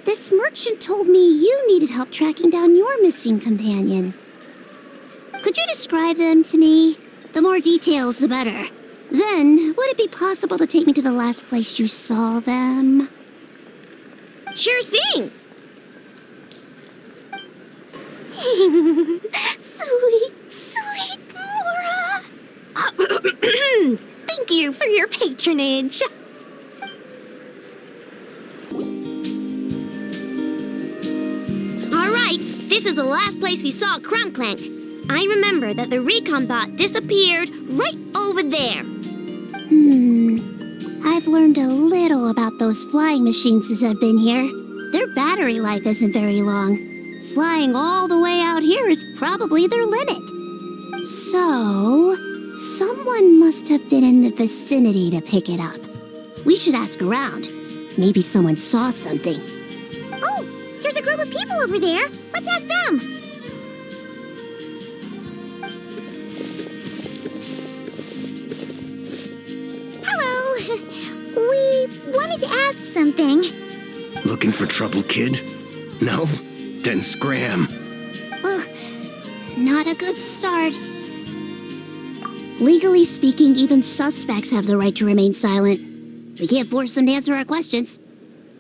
This merchant told me you needed help tracking down your missing companion. Could you describe them to me? The more details, the better. Then, would it be possible to take me to the last place you saw them? Sure thing. Sweet Mora. Thank you for your patronage. All right, this is the last place we saw Clink Clank. I remember that the recon bot disappeared right over there. I've learned a little about those flying machines since I've been here. Their battery life isn't very long. Flying all the way out here is probably their limit. So, someone must have been in the vicinity to pick it up. We should ask around. Maybe someone saw something. Oh, there's a group of people over there. Let's ask them. Hello. We wanted to ask something. Looking for trouble, kid? No? Then scram. Ugh, not a good start. Legally speaking, even suspects have the right to remain silent. We can't force them to answer our questions.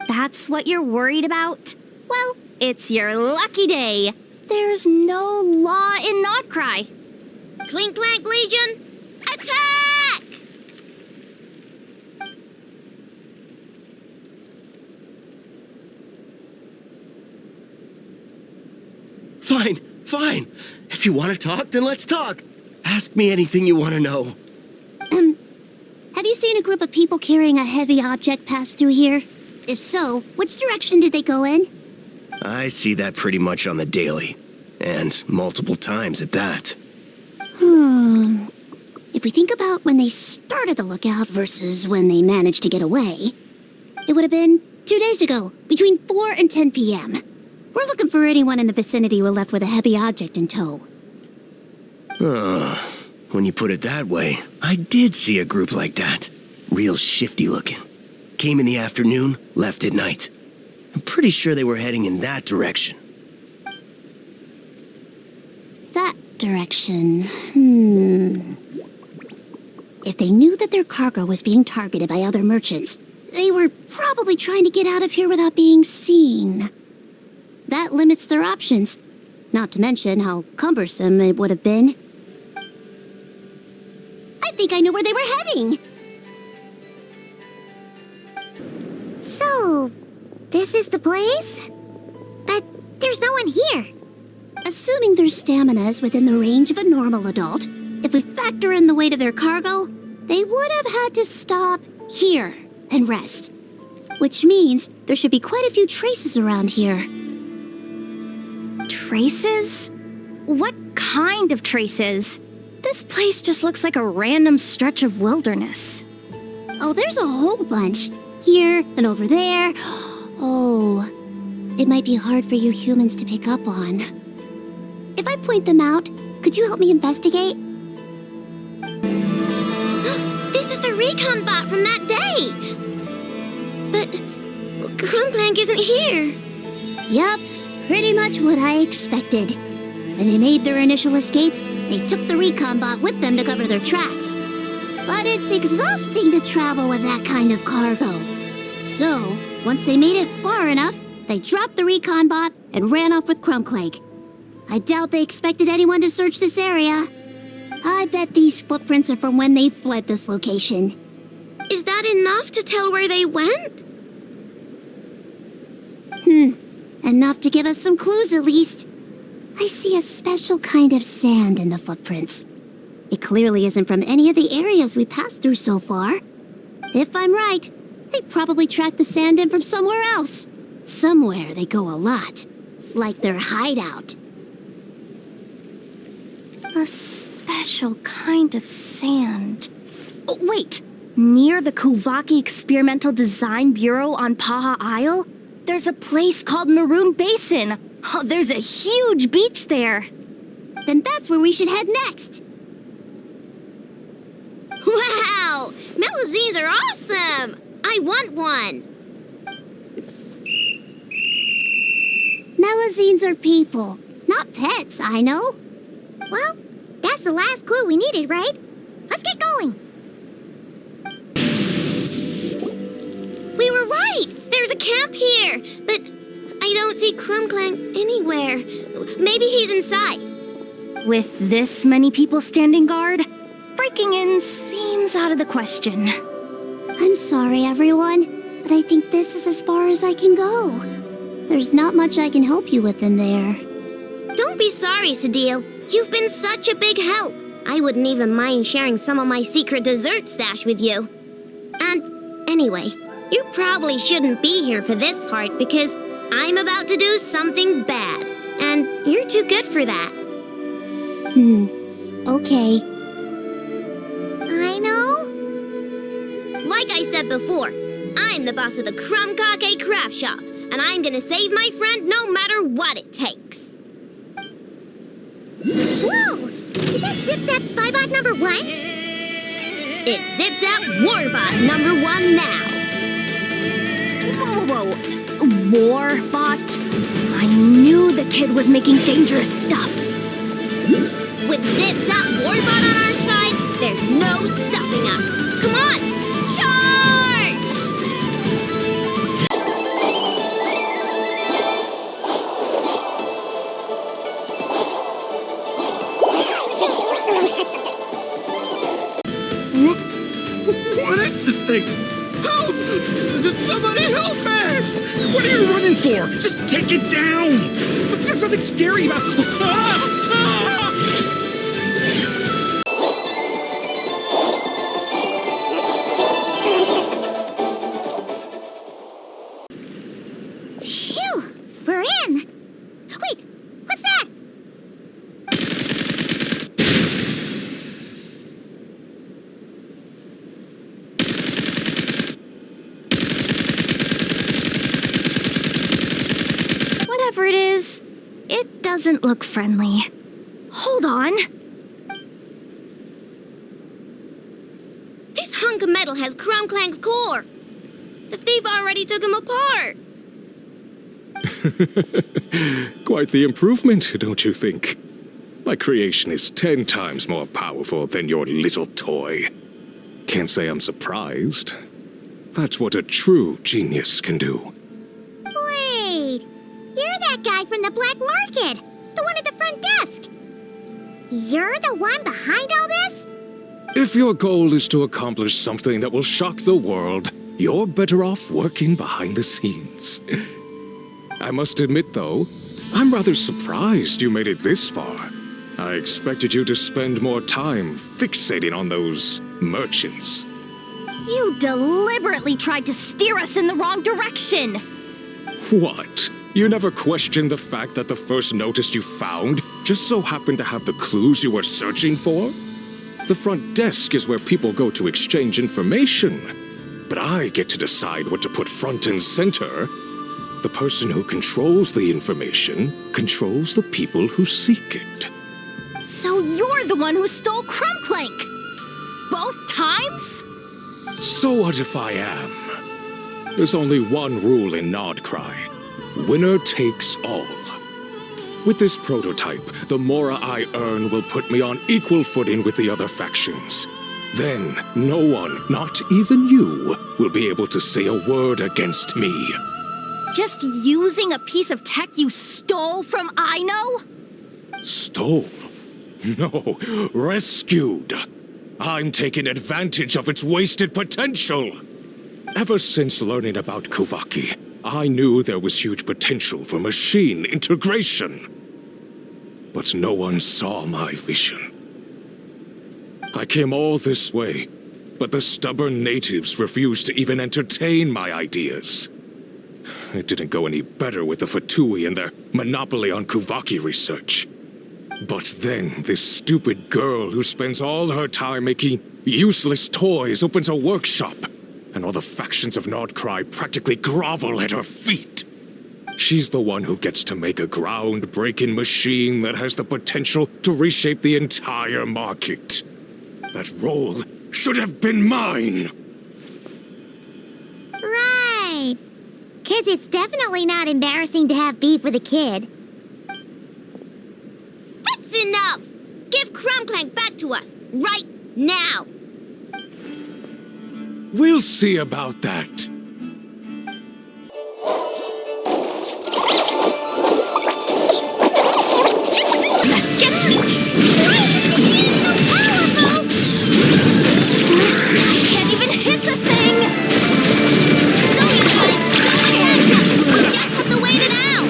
That's what you're worried about? Well, it's your lucky day. There's no law in Nodcry. Clink Clank Legion, attack! Fine. If you want to talk, then let's talk. Ask me anything you want to know. Have you seen a group of people carrying a heavy object pass through here? If so, which direction did they go in? I see that pretty much on the daily. And multiple times at that. If we think about when they started the lookout versus when they managed to get away, it would have been 2 days ago, between 4 and 10 p.m. We're looking for anyone in the vicinity who left with a heavy object in tow. When you put it that way, I did see a group like that. Real shifty looking. Came in the afternoon, left at night. I'm pretty sure they were heading in that direction. That direction, If they knew that their cargo was being targeted by other merchants, they were probably trying to get out of here without being seen. That limits their options, not to mention how cumbersome it would have been. I think I know where they were heading. So, this is the place? But there's no one here. Assuming their stamina is within the range of a normal adult, if we factor in the weight of their cargo, they would have had to stop here and rest. Which means there should be quite a few traces around here. Traces? What kind of traces? This place just looks like a random stretch of wilderness. Oh, there's a whole bunch. Here and over there. Oh, it might be hard for you humans to pick up on. If I point them out, could you help me investigate? This is the recon bot from that day. But Clink Clank isn't here. Yup, pretty much what I expected. When they made their initial escape, they took the recon bot with them to cover their tracks. But it's exhausting to travel with that kind of cargo. So, once they made it far enough, they dropped the recon bot and ran off with Clink Clank. I doubt they expected anyone to search this area. I bet these footprints are from when they fled this location. Is that enough to tell where they went? Enough to give us some clues at least. I see a special kind of sand in the footprints. It clearly isn't from any of the areas we passed through so far. If I'm right, they probably tracked the sand in from somewhere else. Somewhere they go a lot. Like their hideout. A special kind of sand. Oh, wait! Near the Kuvaki Experimental Design Bureau on Paha Isle, there's a place called Maroon Basin. Oh, there's a huge beach there. Then that's where we should head next. Wow! Melusines are awesome! I want one! Melusines are people, not pets, I know. Well, that's the last clue we needed, right? Let's get going. We were right! There's a camp here, but I don't see Clink Clank anywhere. Maybe he's inside. With this many people standing guard, breaking in seems out of the question. I'm sorry, everyone, but I think this is as far as I can go. There's not much I can help you with in there. Don't be sorry, Sadil. You've been such a big help. I wouldn't even mind sharing some of my secret dessert stash with you. And anyway, you probably shouldn't be here for this part because I'm about to do something bad, and you're too good for that. Okay. I know. Like I said before, I'm the boss of the Clink Clank Craft Shop, and I'm gonna save my friend no matter what it takes. Whoa! Is that Zip-Zap Spybot number 1? It's Zip-Zap Warbot number 1 now. Whoa. Warbot? I knew the kid was making dangerous stuff. With Zip-Zap Warbot on our side, there's no stopping us. Come on, charge! What is this thing? Help! Somebody help me! What are you running for? Just take it down! There's nothing scary about... Phew! We're in! Wait, what's that? Whatever it is, it doesn't look friendly. Hold on. This hunk of metal has Clink Clank's core. The thief already took him apart. Quite the improvement, don't you think? My creation is 10 times more powerful than your little toy. Can't say I'm surprised. That's what a true genius can do. Wait! You're that guy from the black market! The one at the front desk! You're the one behind all this? If your goal is to accomplish something that will shock the world, you're better off working behind the scenes. I must admit, though, I'm rather surprised you made it this far. I expected you to spend more time fixating on those merchants. You deliberately tried to steer us in the wrong direction. What? You never questioned the fact that the first notice you found just so happened to have the clues you were searching for? The front desk is where people go to exchange information. But I get to decide what to put front and center. The person who controls the information controls the people who seek it. So you're the one who stole Clink Clank? Both times? So what if I am? There's only one rule in Nodcry. Winner takes all. With this prototype, the Mora I earn will put me on equal footing with the other factions. Then, no one, not even you, will be able to say a word against me. Just using a piece of tech you stole from Aino? Stole? No, rescued. I'm taking advantage of its wasted potential. Ever since learning about Kuvaki, I knew there was huge potential for machine integration. But no one saw my vision. I came all this way, but the stubborn natives refused to even entertain my ideas. It didn't go any better with the Fatui and their monopoly on Kuvaki research. But then, this stupid girl who spends all her time making useless toys opens a workshop, and all the factions of Nodcry practically grovel at her feet. She's the one who gets to make a groundbreaking machine that has the potential to reshape the entire market. That role should have been mine! Right. 'Cause it's definitely not embarrassing to have beef with a kid. That's enough! Give Clink Clank back to us, right now! We'll see about that. Can't even hit the thing! No, you guys! Go ahead! Just have to wait it out!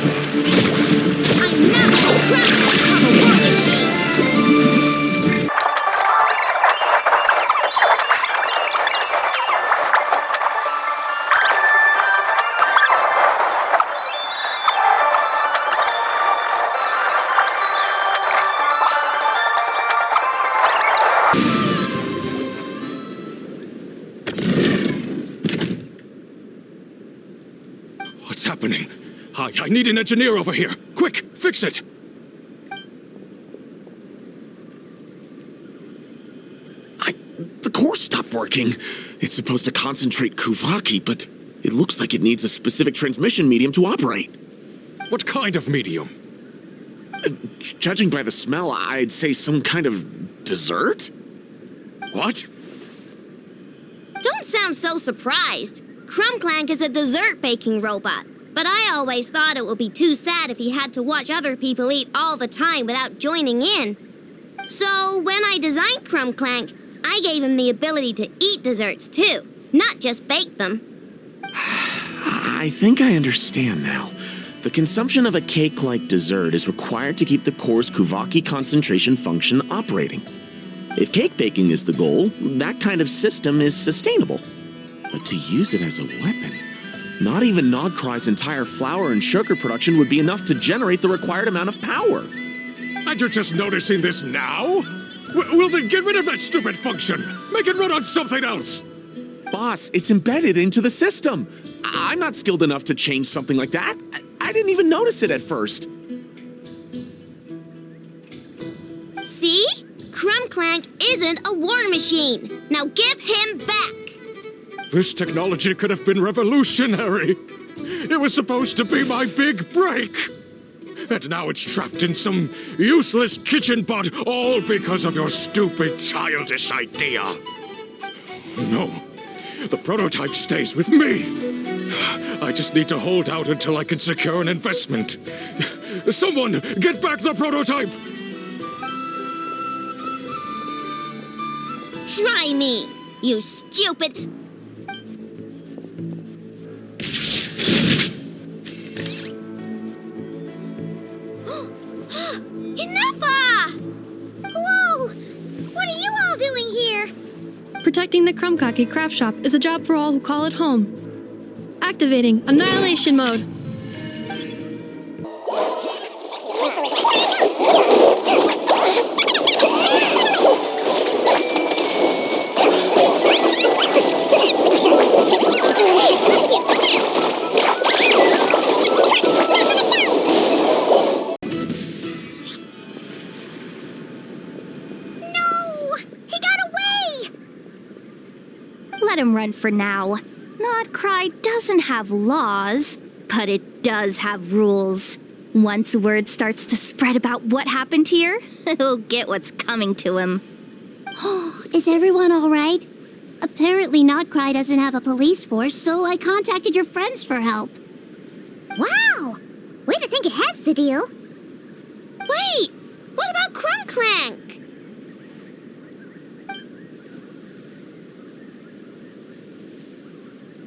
I'm not gonna crush this from a war machine! What's happening? I need an engineer over here. Quick, fix it! The core stopped working. It's supposed to concentrate Kuvaki, but it looks like it needs a specific transmission medium to operate. What kind of medium? Judging by the smell, I'd say some kind of dessert? What? Don't sound so surprised. Clink Clank is a dessert baking robot, but I always thought it would be too sad if he had to watch other people eat all the time without joining in. So when I designed Clink Clank, I gave him the ability to eat desserts too, not just bake them. I think I understand now. The consumption of a cake-like dessert is required to keep the core's Kuvaki concentration function operating. If cake baking is the goal, that kind of system is sustainable. But to use it as a weapon, not even Nodcry's entire flour and sugar production would be enough to generate the required amount of power. And you're just noticing this now? Well then get rid of that stupid function! Make it run on something else! Boss, it's embedded into the system. I'm not skilled enough to change something like that. I didn't even notice it at first. See? Clink Clank isn't a war machine. Now give him back. This technology could have been revolutionary. It was supposed to be my big break. And now it's trapped in some useless kitchen pot, all because of your stupid, childish idea. No, the prototype stays with me. I just need to hold out until I can secure an investment. Someone, get back the prototype! Try me, you stupid... Enough! Whoa! What are you all doing here? Protecting the Krumkake craft shop is a job for all who call it home. Activating Annihilation Mode. Let him run for now. Nodcry doesn't have laws, but it does have rules. Once word starts to spread about what happened here, he'll get what's coming to him. Is everyone all right? Apparently Nodcry doesn't have a police force, so I contacted your friends for help. Wow! Way to think ahead, Sadil. Wait! What about Clink Clank?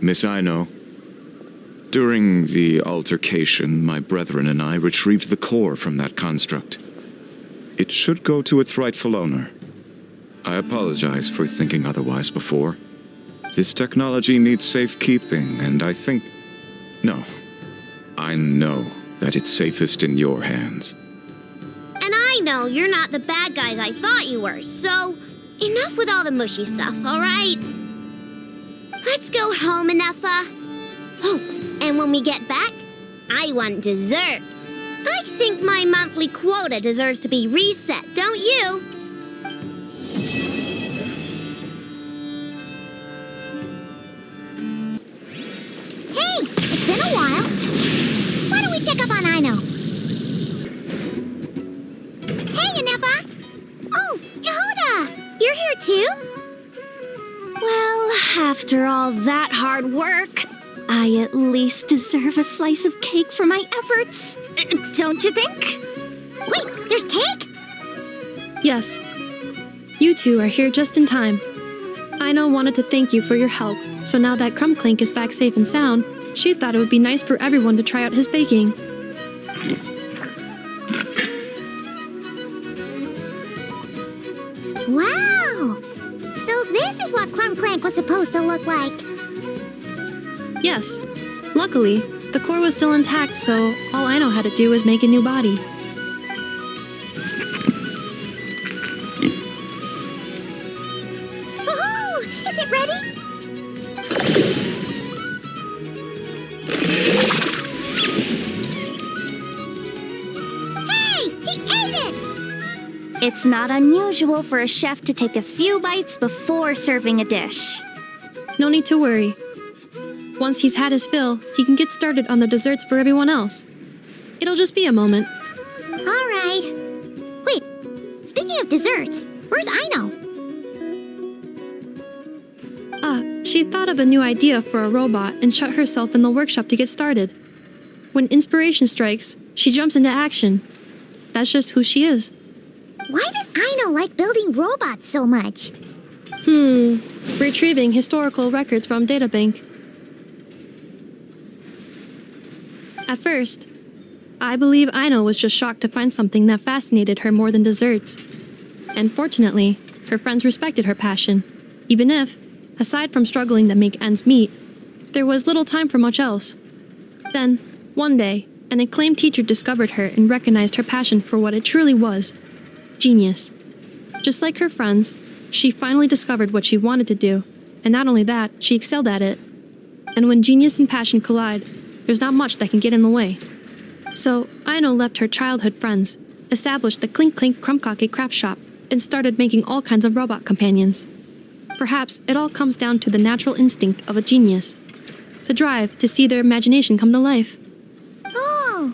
Miss Aino, during the altercation, my brethren and I retrieved the core from that construct. It should go to its rightful owner. I apologize for thinking otherwise before. This technology needs safekeeping, and I think... No. I know that it's safest in your hands. And I know you're not the bad guys I thought you were, so enough with all the mushy stuff, all right? Let's go home, Inefa. Oh, and when we get back, I want dessert. I think my monthly quota deserves to be reset, don't you? Hey, it's been a while. Why don't we check up on Aino? Hey, Anepa! Oh, Yehuda! You're here too? Well, after all that hard work, I at least deserve a slice of cake for my efforts. Don't you think? Wait, there's cake? Yes. You two are here just in time. Aino wanted to thank you for your help, so now that Clink Clank is back safe and sound, she thought it would be nice for everyone to try out his baking. Wow! So this is what Clink Clank was supposed to look like. Yes. Luckily, the core was still intact, so all Aino had to do was make a new body. Woohoo! Is it ready? Hey! He ate it! It's not unusual for a chef to take a few bites before serving a dish. No need to worry. Once he's had his fill, he can get started on the desserts for everyone else. It'll just be a moment. All right. Wait, speaking of desserts, where's Aino? She thought of a new idea for a robot and shut herself in the workshop to get started. When inspiration strikes, she jumps into action. That's just who she is. Why does Aino like building robots so much? Retrieving historical records from databank. At first, I believe Aino was just shocked to find something that fascinated her more than desserts. And fortunately, her friends respected her passion, even if, aside from struggling to make ends meet, there was little time for much else. Then, one day, an acclaimed teacher discovered her and recognized her passion for what it truly was: genius. Just like her friends, she finally discovered what she wanted to do, and not only that, she excelled at it. And when genius and passion collide, there's not much that can get in the way. So, Aino left her childhood friends, established the Clink Clank craft shop, and started making all kinds of robot companions. Perhaps it all comes down to the natural instinct of a genius. The drive to see their imagination come to life. Oh,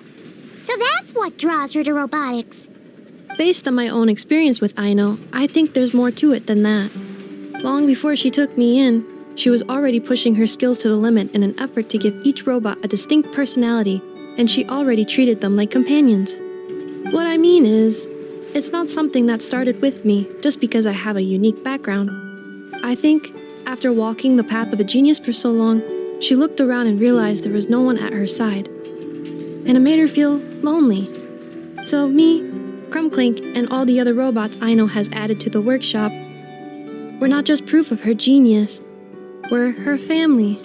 so that's what draws her to robotics. Based on my own experience with Aino, I think there's more to it than that. Long before she took me in, she was already pushing her skills to the limit in an effort to give each robot a distinct personality, and she already treated them like companions. What I mean is, it's not something that started with me just because I have a unique background. I think, after walking the path of a genius for so long, she looked around and realized there was no one at her side. And it made her feel lonely. So me, Clink Clank, and all the other robots Aino has added to the workshop, we're not just proof of her genius. We're her family.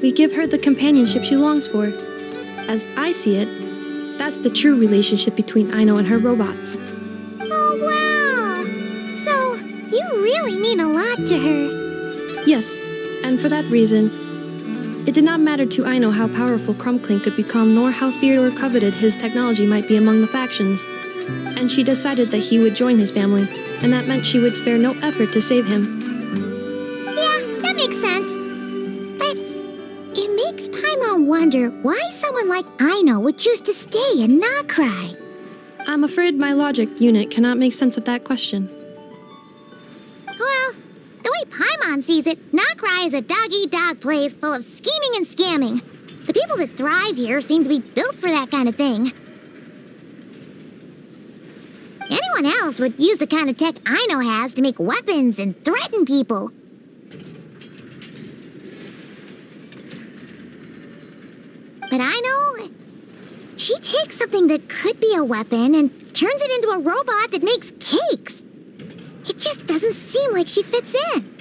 We give her the companionship she longs for. As I see it, that's the true relationship between Aino and her robots. Oh, wow! So, you really mean a lot to her. Yes, and for that reason, it did not matter to Aino how powerful Clink Clank could become, nor how feared or coveted his technology might be among the factions. And she decided that he would join his family, and that meant she would spare no effort to save him. Yeah, that makes sense. But it makes Paimon wonder why someone like Aino would choose to stay and not cry. I'm afraid my logic unit cannot make sense of that question. Well, the way Paimon sees it, Nokrai is a dog-eat-dog place full of scheming and scamming. The people that thrive here seem to be built for that kind of thing. Anyone else would use the kind of tech Aino has to make weapons and threaten people. But Aino, she takes something that could be a weapon and turns it into a robot that makes cakes. It just doesn't seem like she fits in.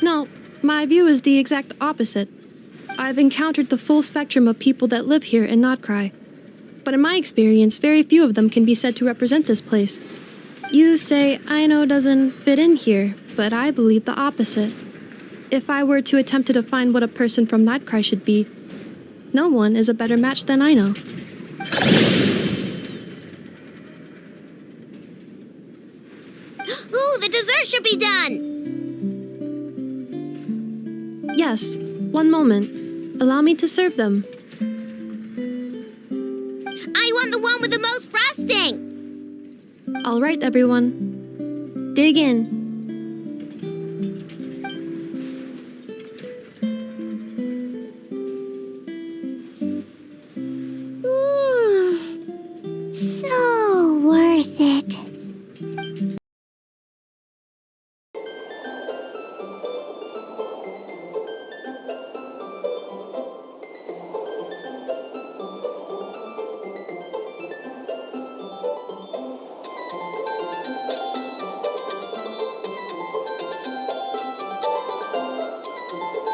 No, my view is the exact opposite. I've encountered the full spectrum of people that live here in Nokrai. But in my experience, very few of them can be said to represent this place. You say Aino doesn't fit in here, but I believe the opposite. If I were to attempt to define what a person from Nokrai should be, No one is a better match than I know. Ooh, the dessert should be done! Yes, one moment. Allow me to serve them. I want the one with the most frosting! All right, everyone. Dig in.